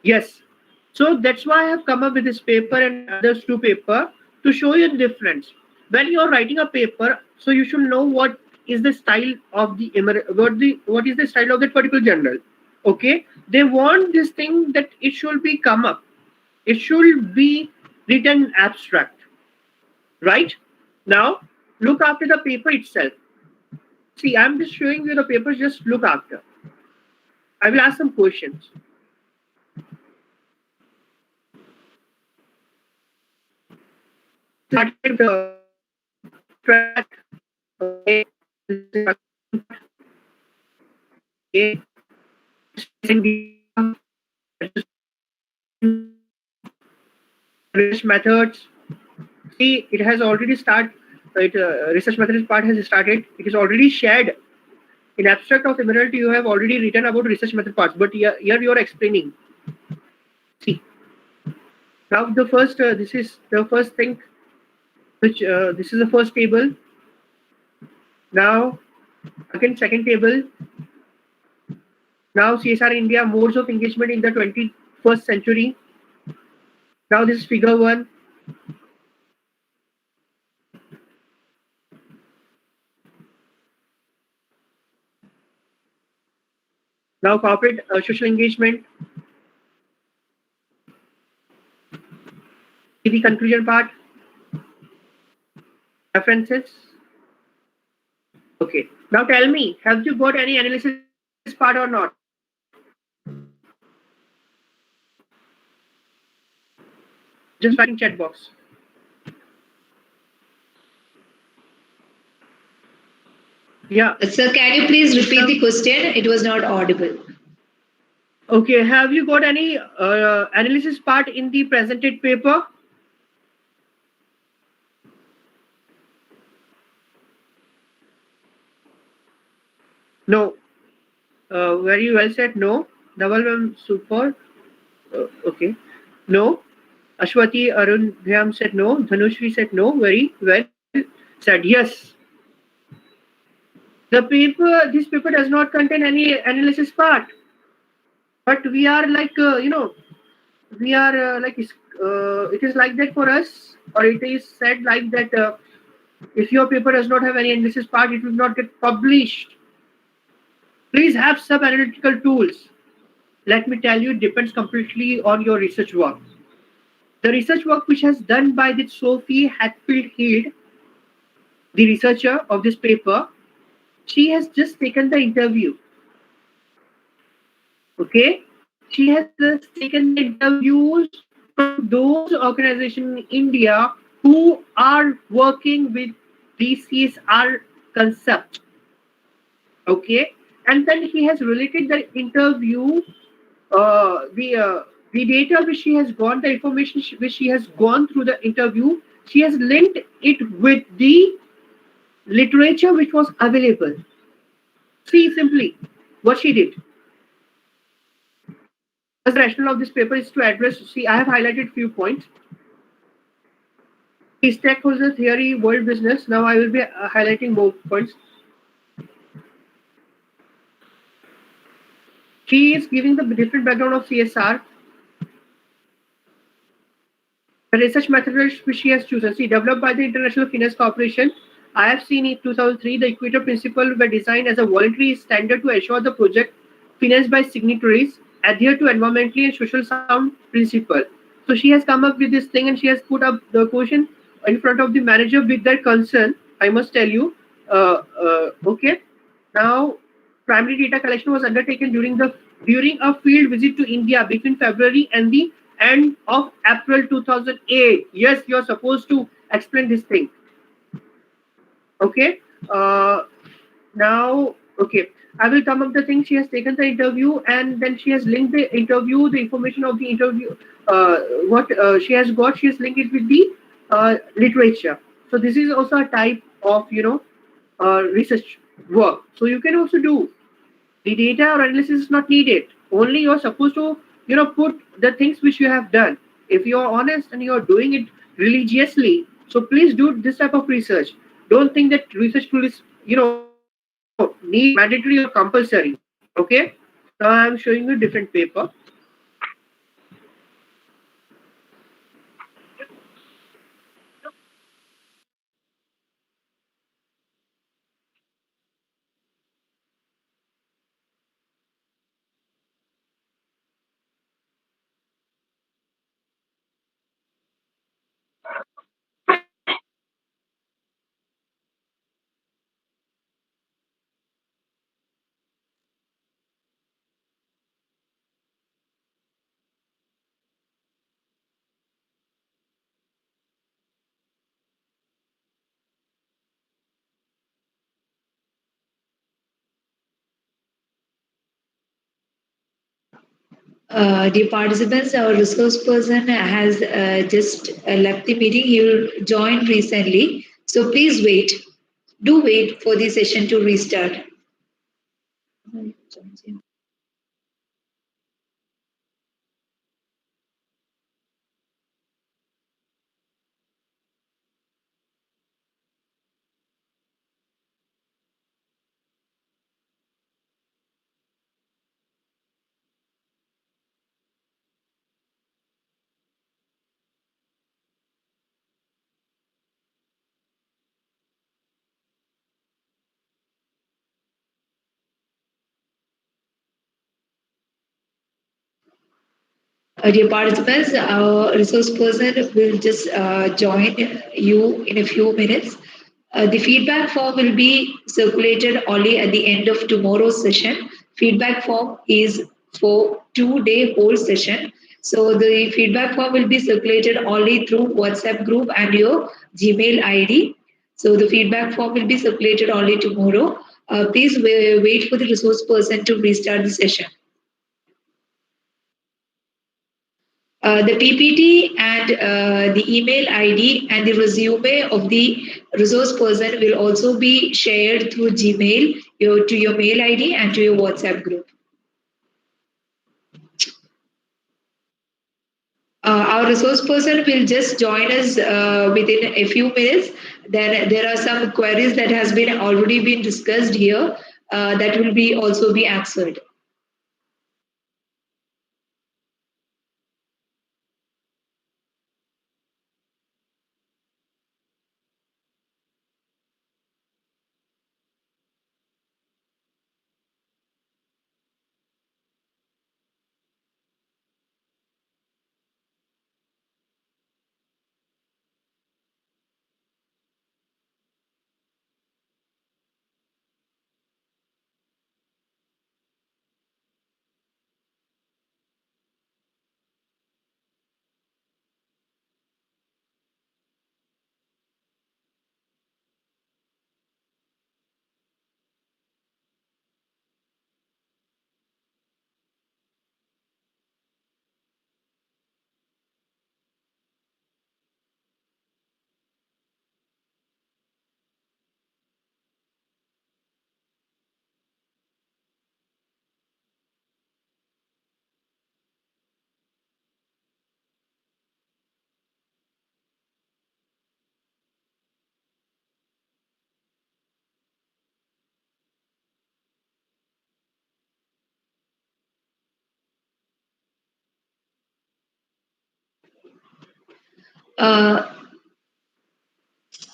Yes. So that's why I have come up with this paper and others two paper to show you the difference. When you are writing a paper, so you should know what is the style of what is the style of that particular journal. Okay, they want this thing that it should be come up. It should be written abstract, right? Now, look after the paper itself. See, I'm just showing you the paper. Just look after. I will ask some questions. Started the track. Okay. Okay. Research methods. See, it has already started. Research methods part has started. It is already shared. In abstract of Emerald, you have already written about research method parts, but here you are explaining. See, now the first, this is the first thing, which this is the first table. Now, again, second table. Now, CSR India, modes of engagement in the 21st century. Now, this is figure 1. Now, corporate social engagement. The conclusion part. References. Okay. Now, tell me, have you got any analysis part or not? Just write in chat box. Yeah. Sir, can you please repeat the question? It was not audible. Okay. Have you got any analysis part in the presented paper? No. Very well said. No. Naval super. Okay. No. Ashwati Arun Dhyam said no. Dhanushri said no. Very well said. Yes. This paper does not contain any analysis part. But we are like, we are it is like that for us, or it is said like that if your paper does not have any analysis part, it will not get published. Please have some analytical tools. Let me tell you, it depends completely on your research work. The research work which has done by the Sophie Hatfield Hield, the researcher of this paper, she has just taken the interview. Okay, she has just taken the interviews from those organizations in India who are working with the CSR concept. Okay, and then he has related the interview, the data which she has gone, the information which she has gone through the interview, she has linked it with the literature which was available. See simply what she did. As the rationale of this paper is to address, see, I have highlighted few points. Stakeholder theory, world business. Now I will be highlighting more points. She is giving the different background of CSR, the research methodology which she has chosen. See, developed by the International Finance Corporation, I have seen in 2003 the Equator Principle were designed as a voluntary standard to ensure the project financed by signatories adhere to environmentally and social sound principle. So she has come up with this thing and she has put up the question in front of the manager with their concern. I must tell you, okay. Now, primary data collection was undertaken during a field visit to India between February and the end of April 2008. Yes, you're supposed to explain this thing. Okay. Now, okay. I will come up the thing. She has taken the interview and then she has linked the interview, the information of the interview, what she has got. She has linked it with the literature. So this is also a type of research work. So you can also do the data or analysis is not needed. Only you're supposed to put the things which you have done. If you're honest and you're doing it religiously, so please do this type of research. Don't think that research tool is need mandatory or compulsory. Okay. Now I'm showing you a different paper. Dear participants, our resource person has just left the meeting. He will join recently. So please wait. Do wait for the session to restart. Dear participants, our resource person will just join you in a few minutes. The feedback form will be circulated only at the end of tomorrow's session. Feedback form is for 2 day whole session. So the feedback form will be circulated only through WhatsApp group and your Gmail ID. So the feedback form will be circulated only tomorrow. Please wait for the resource person to restart the session. The PPT and the email ID and the resume of the resource person will also be shared through Gmail to your mail ID and to your WhatsApp group. Our resource person will just join us within a few minutes. Then there are some queries that has been already been discussed here that will be also be answered.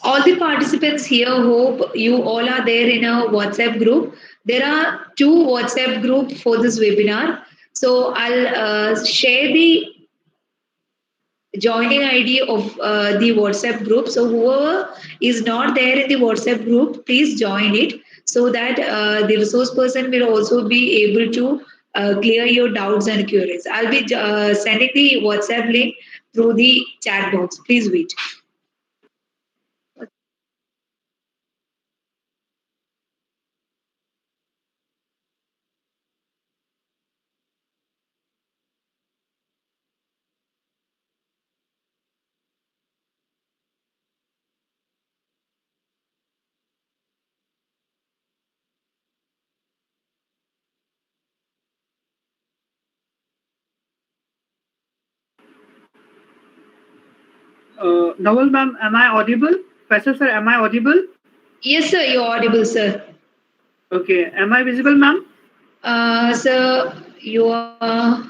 all the participants here, hope you all are there in a WhatsApp group. There are two WhatsApp group for this webinar. So I'll share the joining ID of the WhatsApp group. So whoever is not there in the WhatsApp group, please join it so that the resource person will also be able to clear your doubts and queries. I'll be sending the WhatsApp link through the chat box. Please wait. Nawal ma'am, am I audible? Professor sir, am I audible? Yes, sir, you're audible, sir. Okay. Am I visible, ma'am? Sir, you are.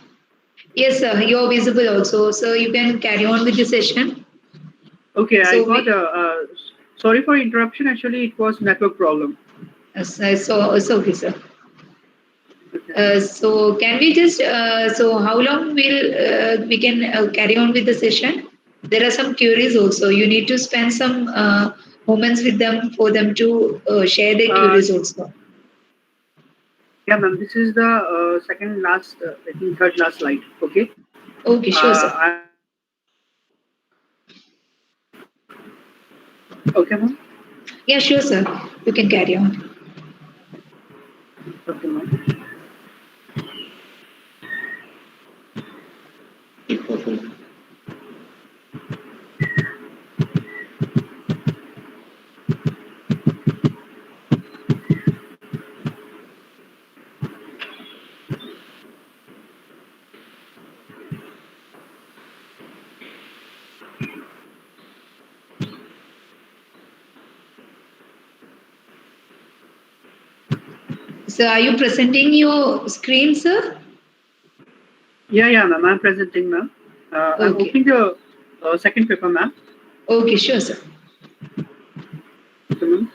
Yes, sir, you're visible also. So you can carry on with the session. Okay, I So got we, sorry for interruption. Actually, it was network problem. so it's okay, sir. Okay. So can we just so how long will we can carry on with the session? There are some queries also. You need to spend some moments with them for them to share their Uh, queries also. yeah, ma'am. This is the second last, I think third last slide. Okay. Okay, sure, sir. Okay, ma'am. Yeah, sure, sir. You can carry on. Okay, ma'am. So are you presenting your screen, sir? Yeah, ma'am. I'm presenting, ma'am. I'm Okay. opening the second paper, ma'am. Okay, sure, sir. Okay, ma'am.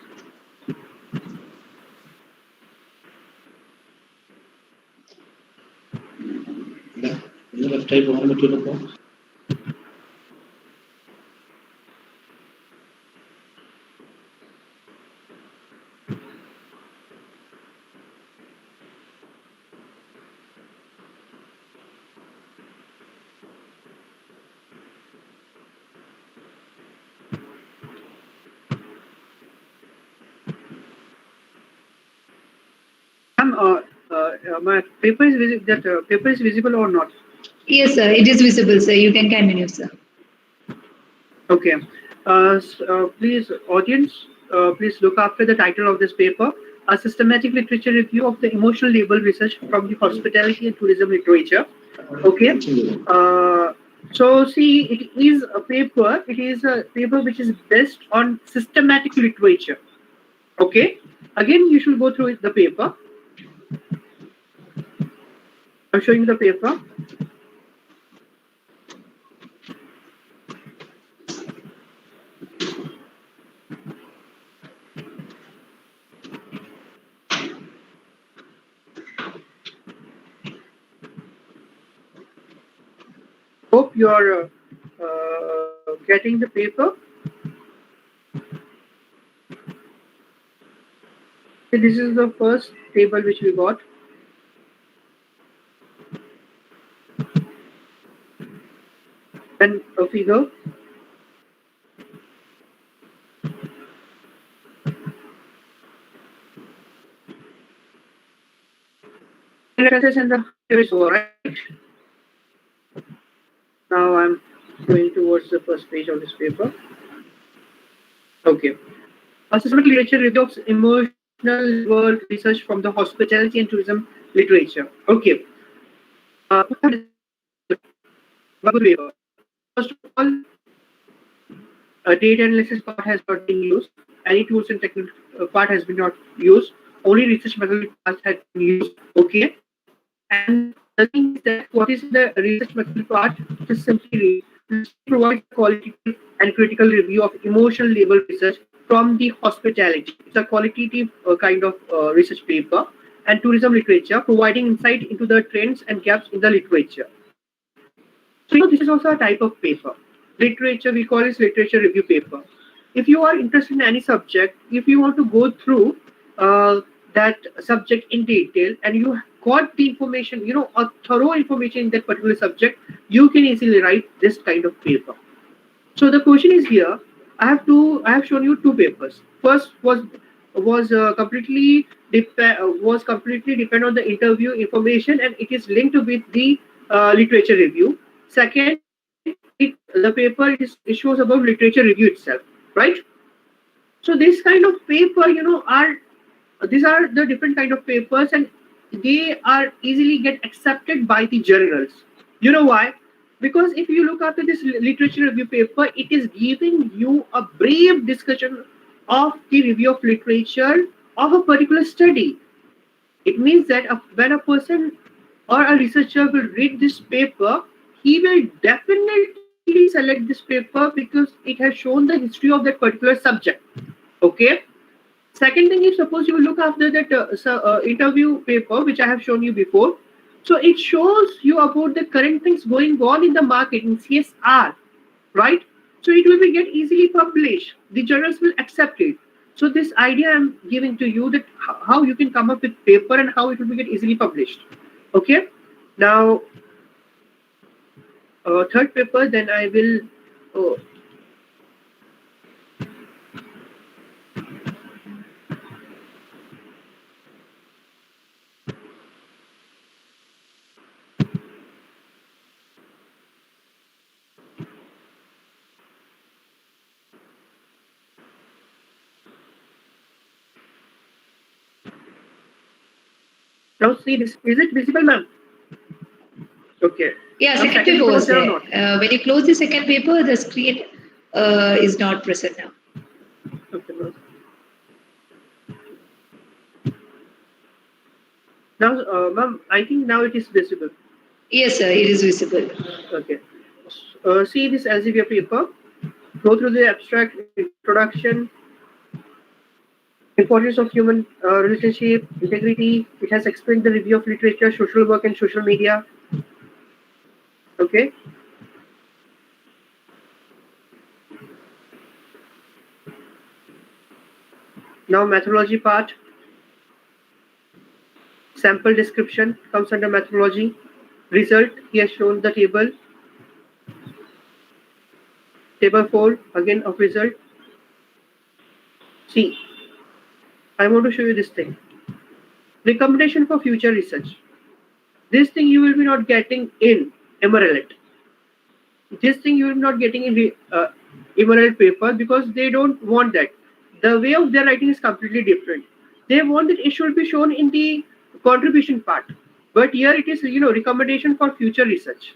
Ma'am, my paper is that paper is visible or not? Yes, sir. It is visible, sir. You can continue, sir. Okay. Please, audience, please look after the title of this paper, a systematic literature review of the emotional label research from the hospitality and tourism literature. Okay. So see, it is a paper. It is a paper which is based on systematic literature. Okay. Again, you should go through the paper. I'm showing you the paper. Hope you are getting the paper. So this is the first table which we got. Then a figure. References and the is all right. Now I'm going towards the first page of this paper. Okay. A systematic literature review of emotional world research from the hospitality and tourism literature. Okay. Good paper. First of all, a data analysis part has not been used. Any tools and technical part has been not used. Only research methodology part has been used. Okay. And the thing is that what is the research methodology part? Just simply read. provides a qualitative and critical review of emotional label research from the hospitality. It's a qualitative kind of research paper and tourism literature, providing insight into the trends and gaps in the literature. So, this is also a type of paper. Literature, we call it literature review paper. If you are interested in any subject, if you want to go through that subject in detail and you got the information, a thorough information in that particular subject, you can easily write this kind of paper. So the question is here. I have shown you two papers. First was completely depend on the interview information, and it is linked with the literature review. Second, the paper it shows about literature review itself, right? So this kind of paper, these are the different kind of papers, and they are easily get accepted by the journals. You know why? Because if you look after this literature review paper, it is giving you a brief discussion of the review of literature of a particular study. It means that when a person or a researcher will read this paper, he will definitely select this paper because it has shown the history of that particular subject. Okay. Second thing is, suppose you look after that interview paper, which I have shown you before. So it shows you about the current things going on in the market in CSR, right? So it will be get easily published. The journals will accept it. So this idea I'm giving to you that how you can come up with paper and how it will be get easily published. Okay. Now, third paper, then I will. Now see this. Is it visible, ma'am? Okay. Yeah, Now, second paper paper was there or there. not? When you close the second paper, the screen is not present now. Okay, ma'am. Now, ma'am, I think now it is visible. Yes, sir, it is visible. Okay. See this Elsevier paper. Go through the abstract introduction, importance of human relationship, integrity. It has explained the review of literature, social work, and social media. Okay. Now methodology part. Sample description comes under methodology. Result, he has shown the table. Table 4, again of result. See, I want to show you this thing. Recommendation for future research. This thing you will be not getting in Emerald. This thing you will not getting in Emerald paper because they don't want that. The way of their writing is completely different. They want that it should be shown in the contribution part. But here it is, recommendation for future research.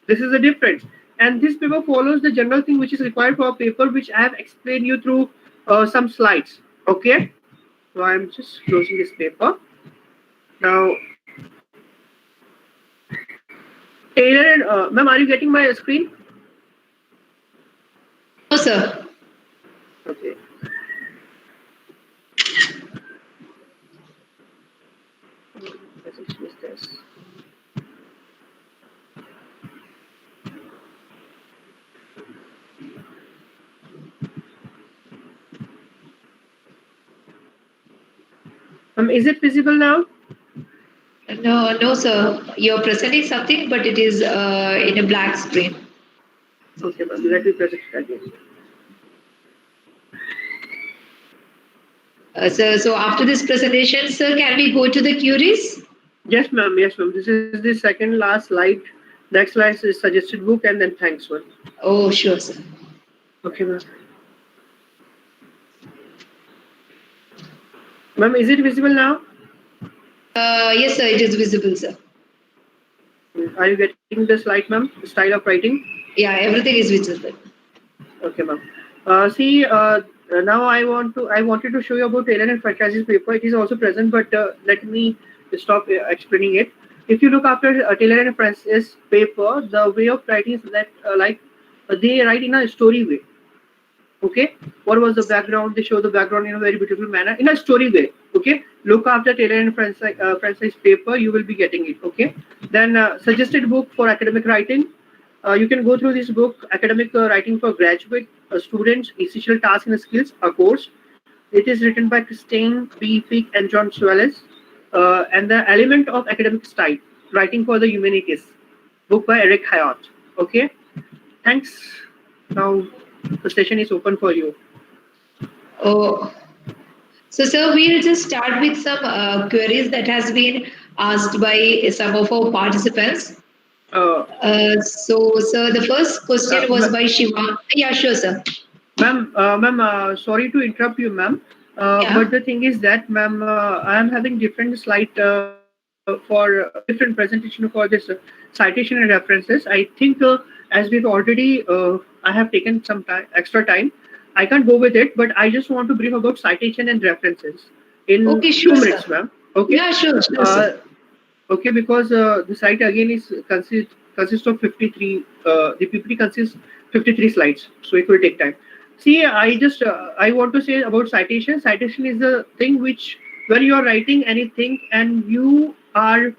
This is the difference. And this paper follows the general thing which is required for a paper, which I have explained you through some slides. Okay. So I'm just closing this paper. Now, Taylor and ma'am, are you getting my screen? No, sir. Okay. Let's use this. Is it visible now? No, sir. You're presenting something, but it is in a black screen. Okay, ma'am. Let me present it again. So after this presentation, sir, can we go to the queries? Yes, ma'am. Yes, ma'am. This is the second last slide. Next slide is suggested book and then thanks one. Oh, sure, sir. Okay, ma'am. Ma'am, is it visible now? Yes, sir, it is visible, sir. Are you getting the slide, ma'am? Style of writing? Yeah, everything is visible. Okay, ma'am. See, now I wanted to show you about Taylor and Franchise's paper. It is also present, but let me stop explaining it. If you look after Taylor and Francis paper, the way of writing is that like they write in a story way. Okay, what was the background? They show the background in a very beautiful manner, in a story way. Okay, look after Taylor and Francis paper, you will be getting it. Okay, then suggested book for academic writing. You can go through this book, Academic Writing for Graduate Students, Essential Tasks and Skills, a course. It is written by Christine P. Fick and John Suarez. And the Element of Academic Style, Writing for the Humanities, book by Eric Hayat. Okay, thanks. Now the session is open for you. Oh, so sir, we'll just start with some queries that has been asked by some of our participants. Uh, So, sir, the first question was ma- by Shiva. Yeah, sure, sir. ma'am, sorry to interrupt you, ma'am. Yeah. But the thing is that, ma'am, I am having different slide for different presentation for this citation and references. I think as we've already, I have taken some time, extra time. I can't go with it, but I just want to brief about citation and references in Okay, few sure, sir. minutes, ma'am. Okay. Yeah, sure, Uh, sir. okay, because the site again is consists of 53. The PPT consists 53 slides, so it will take time. See, I want to say about citation. Citation is the thing which when you are writing anything and you are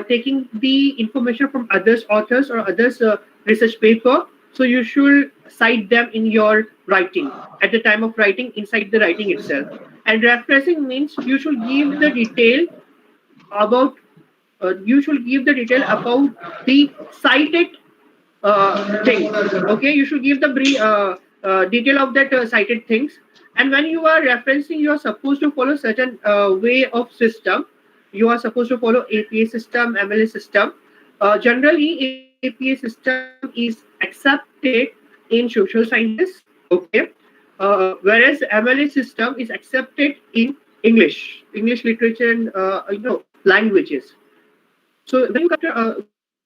taking the information from others authors or others research paper, so you should cite them in your writing at the time of writing inside the writing itself. And referencing means you should give the detail about you should give the detail about the cited thing. Okay, you should give the detail of that cited things. And when you are referencing, you are supposed to follow certain way of system. You are supposed to follow APA system, MLA system. Generally, APA system is accepted in social sciences. Okay, whereas MLA system is accepted in English literature and languages. So when you come to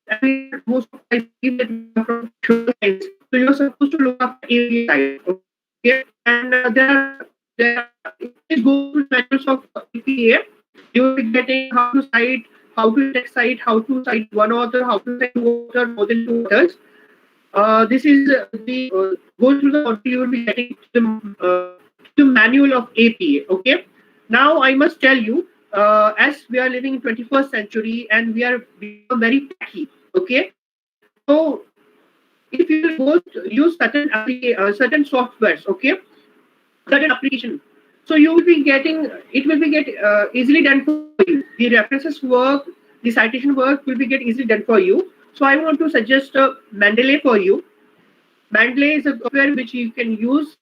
and we are most of I believe that we are from social science, so you're supposed to look after area side. Okay, and if you go through manuals of EPA, you will be getting how to cite, how to text cite, how to cite one author, how to cite two author, more than two authors. This is the go through the content you will be getting to the manual of APA. Okay. Now I must tell you, as we are living in 21st century and we are become very techy. Okay. So if you will go use certain softwares, okay, certain application, so you will be getting it will be get easily done for you. The references work, the citation work will be get easily done for you. So I want to suggest Mendeley for you. Mendeley is a software which you can use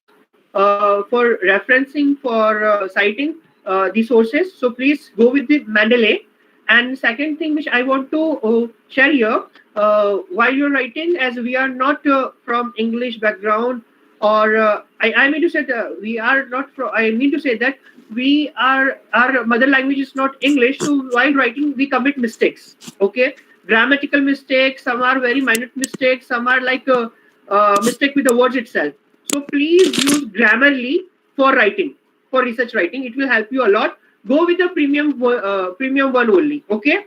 for referencing, for citing the sources. So please go with the Mendeley. And second thing which I want to share here, while you're writing, as we are not from English background, or I mean to say that we are not from. I mean to say that we are our mother language is not English. So while writing, we commit mistakes. Okay, grammatical mistakes. Some are very minute mistakes. Some are like a mistake with the words itself. So please use Grammarly for writing, for research writing. It will help you a lot. Go with the premium one only. Okay,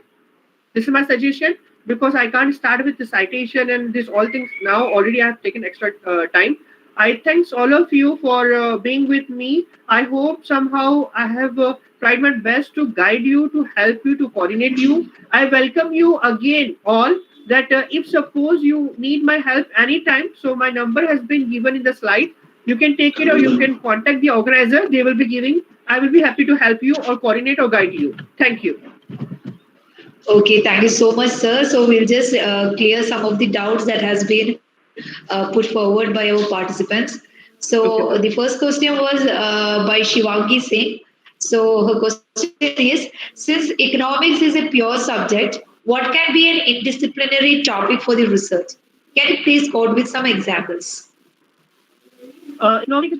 this is my suggestion because I can't start with the citation and this all things now. Already I have taken extra time. I thanks all of you for being with me. I hope somehow I have tried my best to guide you, to help you, to coordinate you. I welcome you again all that if suppose you need my help anytime, so my number has been given in the slide. You can take it or you can contact the organizer. They will be giving. I will be happy to help you or coordinate or guide you. Thank you. Okay, thank you so much, sir. So we'll just clear some of the doubts that has been put forward by our participants. So Okay, the ma'am. first question was by Shivangi Singh. So her question is, since economics is a pure subject, what can be an interdisciplinary topic for the research? Can you please quote with some examples? Economic is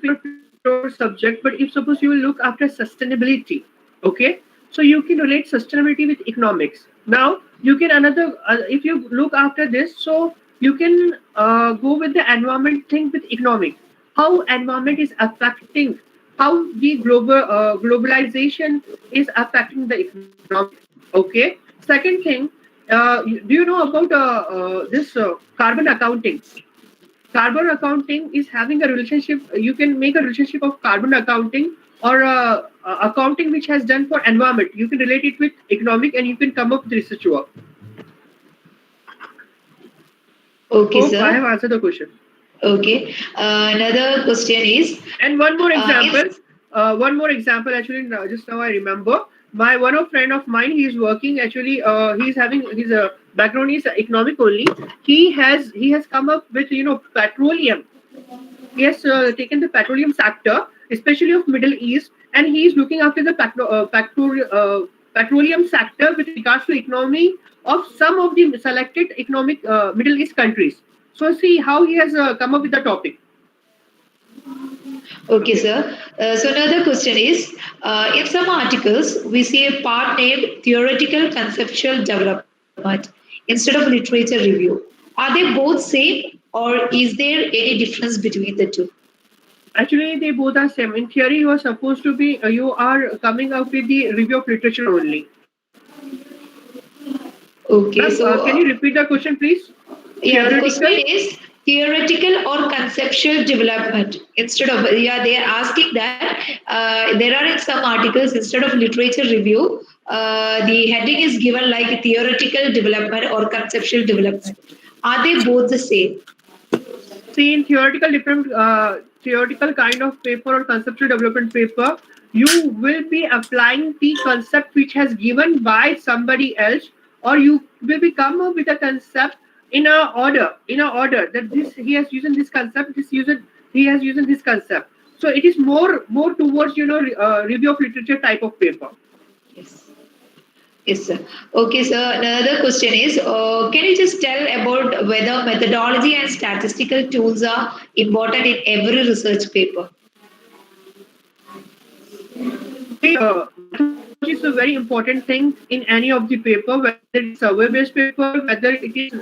pure subject, but if suppose you will look after sustainability, okay, so you can relate sustainability with economics. Now you can another if you look after this, so you can go with the environment thing with economic. How environment is affecting, how the globalization is affecting the economic. Okay. Second thing, do you know about this carbon accounting? Carbon accounting is having a relationship. You can make a relationship of carbon accounting or accounting which has done for environment. You can relate it with economic, and you can come up with research work. Okay, Hope I have sir. answered the question. Okay. Another question is, And one more example. if One more example. Actually, just now I remember. My one of friend of mine. He is working. Actually, he's having his background is economic only. He has come up with petroleum. He has taken the petroleum sector, especially of Middle East, and he is looking after the petroleum sector with regards to economy of some of the selected economic Middle East countries. So see how he has come up with the topic. Okay, sir. So another question is, in some articles, we see a part named theoretical conceptual development instead of literature review. Are they both same, or is there any difference between the two? Actually, they both are same. In theory, you are supposed to be, you are coming up with the review of literature only. Okay, Ma'am, so can you repeat the question, please? yeah, the question Theoretical. is theoretical or conceptual development. Instead of, yeah, they are asking that there are in some articles, instead of literature review, the heading is given like theoretical development or conceptual development. Are they both the same? See, in theoretical kind of paper or conceptual development paper, you will be applying the concept which has given by somebody else, or you will be come up with a concept in a order that this he has used this concept, he has used this concept. So it is more towards review of literature type of paper. Yes. Yes, sir. Okay, sir. Another question is, can you just tell about whether methodology and statistical tools are important in every research paper? Methodology is a very important thing in any of the paper, whether it is survey-based paper, whether it is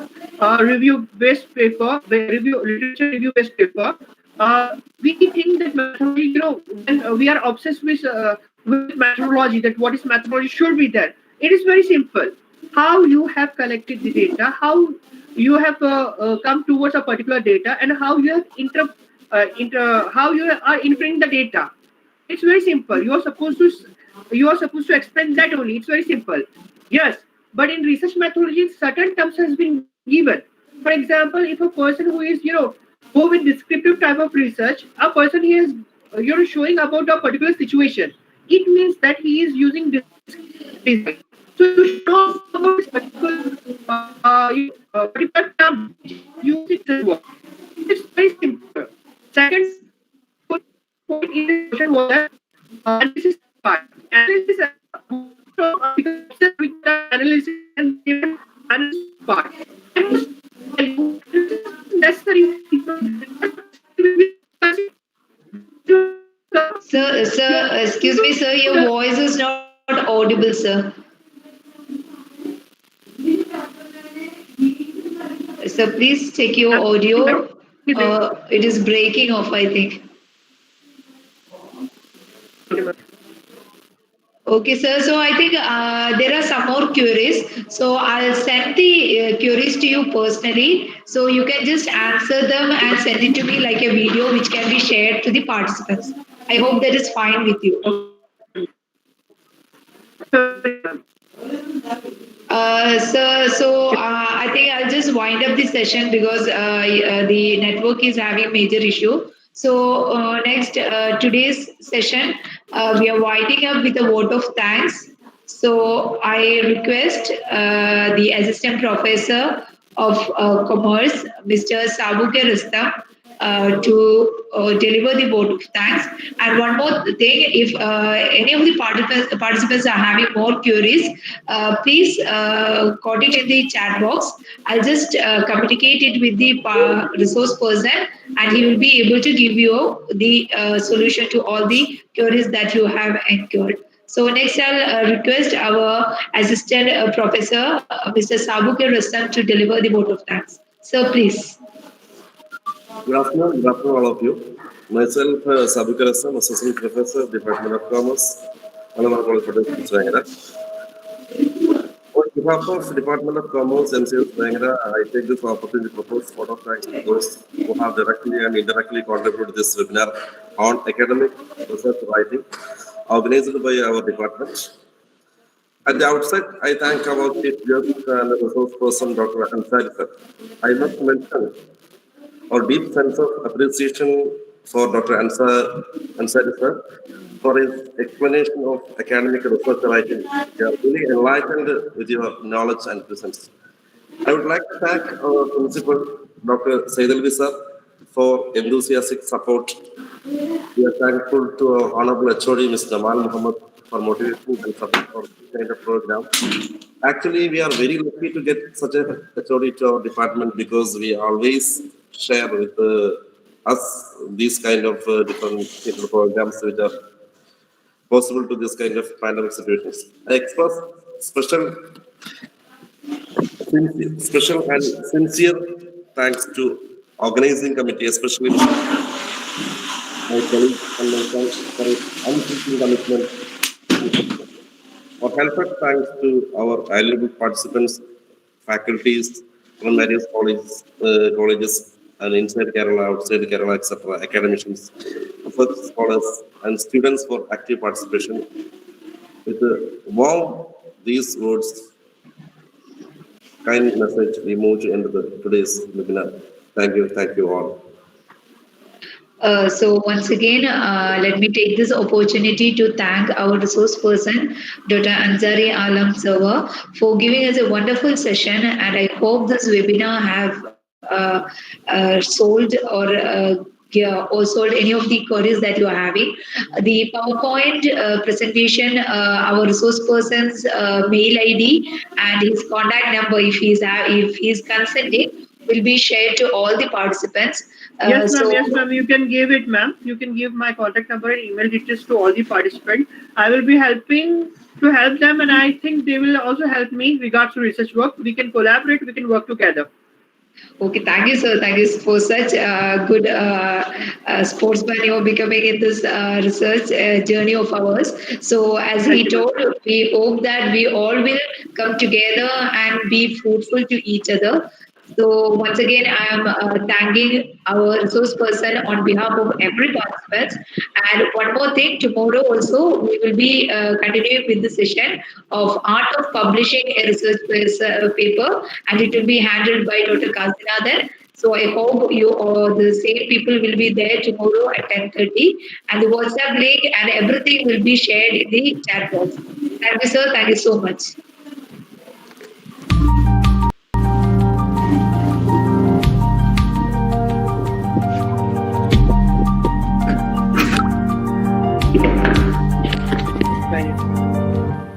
review-based paper, literature review-based paper. We think that methodology, when we are obsessed with methodology, that what is methodology should be there. It is very simple. How you have collected the data, how you have come towards a particular data, and how you have how you are inferring the data. It's very simple. You are supposed to explain that only. It's very simple. Yes, but in research methodology, certain terms has been given. For example, if a person who is go with descriptive type of research, a person he is showing about a particular situation. It means that he is using descriptive design. So you should know about this particular term which is used in research work. It's very simple. Second point in this question was that analysis part. Analysis most of articles obsessed with the analysis and given analysis part. I must tell you, analysis is not necessary. Sir, excuse me, sir. Your voice is not audible, sir. Sir, please check your audio. It is breaking off, I think. Okay, sir. So I think there are some more queries. So I'll send the queries to you personally. So you can just answer them and send it to me like a video which can be shared to the participants. I hope that is fine with you. So I think I'll just wind up the session because the network is having major issue. So next today's session, we are winding up with a vote of thanks. So I request the assistant professor of commerce, Mr. Sabuke Rustam, to deliver the vote of thanks. And one more thing, if any of the participants are having more queries, please quote it in the chat box. I'll just communicate it with the resource person, and he will be able to give you the solution to all the queries that you have incurred. So next, I'll request our assistant professor, Mr. Sabuke Rustam, to deliver the vote of thanks. So please. Good afternoon, all of you. Myself, Sabukar Assam, Associate Professor, Department of Commerce, Malabar College, Vengara. What behalf of Department of Commerce, MCS Vengara, I take this opportunity to propose vote of thanks to those who have directly and indirectly contributed to this webinar on academic research writing organized by our department. At the outset, I thank our chief guest and resource person, Dr. Ansari sir. I must mention our deep sense of appreciation for Dr. Ansari sir for his explanation of academic research writing. You are really enlightened with your knowledge and presence. I would like to thank our principal, Dr. Saidalvi sir, for enthusiastic support. We are thankful to our Honorable HOD, Mr. Jamal Muhammad, for motivation and support for this kind of program. Actually, we are very lucky to get such a HOD to our department because we always share with us these kind of different programs which are possible to this kind of pandemic situations. I express special and sincere thanks to organizing committee, especially my colleagues and my friends for its unceasing commitment. Our heartfelt thanks to our valuable participants, faculties from various colleges and inside Kerala, outside Kerala, etc., academicians, research scholars, and students for active participation. With warm these words, kind message, we move to end today's webinar. Thank you all. So once again, let me take this opportunity to thank our resource person, Dr. Ansari Alam Server, for giving us a wonderful session. And I hope this webinar have solved or solved any of the queries that you are having. The PowerPoint presentation, our resource person's mail ID and his contact number, if he's consenting, will be shared to all the participants. Yes, ma'am. Yes, ma'am. You can give it, ma'am. You can give my contact number and email details to all the participants. I will be helping to help them, and I think they will also help me regards to research work. We can collaborate. We can work together. Okay, thank you, sir. Thank you for such good sportsman you're becoming in this research journey of ours. So, as he told, we hope that we all will come together and be fruitful to each other. So, once again, I am thanking our resource person on behalf of every participant. And one more thing, tomorrow also we will be continuing with the session of art of publishing a research paper, and it will be handled by Dr. Kasinathan. So I hope you or the same people will be there tomorrow at 10:30, and the WhatsApp link and everything will be shared in the chat box. Thank you, sir. Thank you so much. Thank you.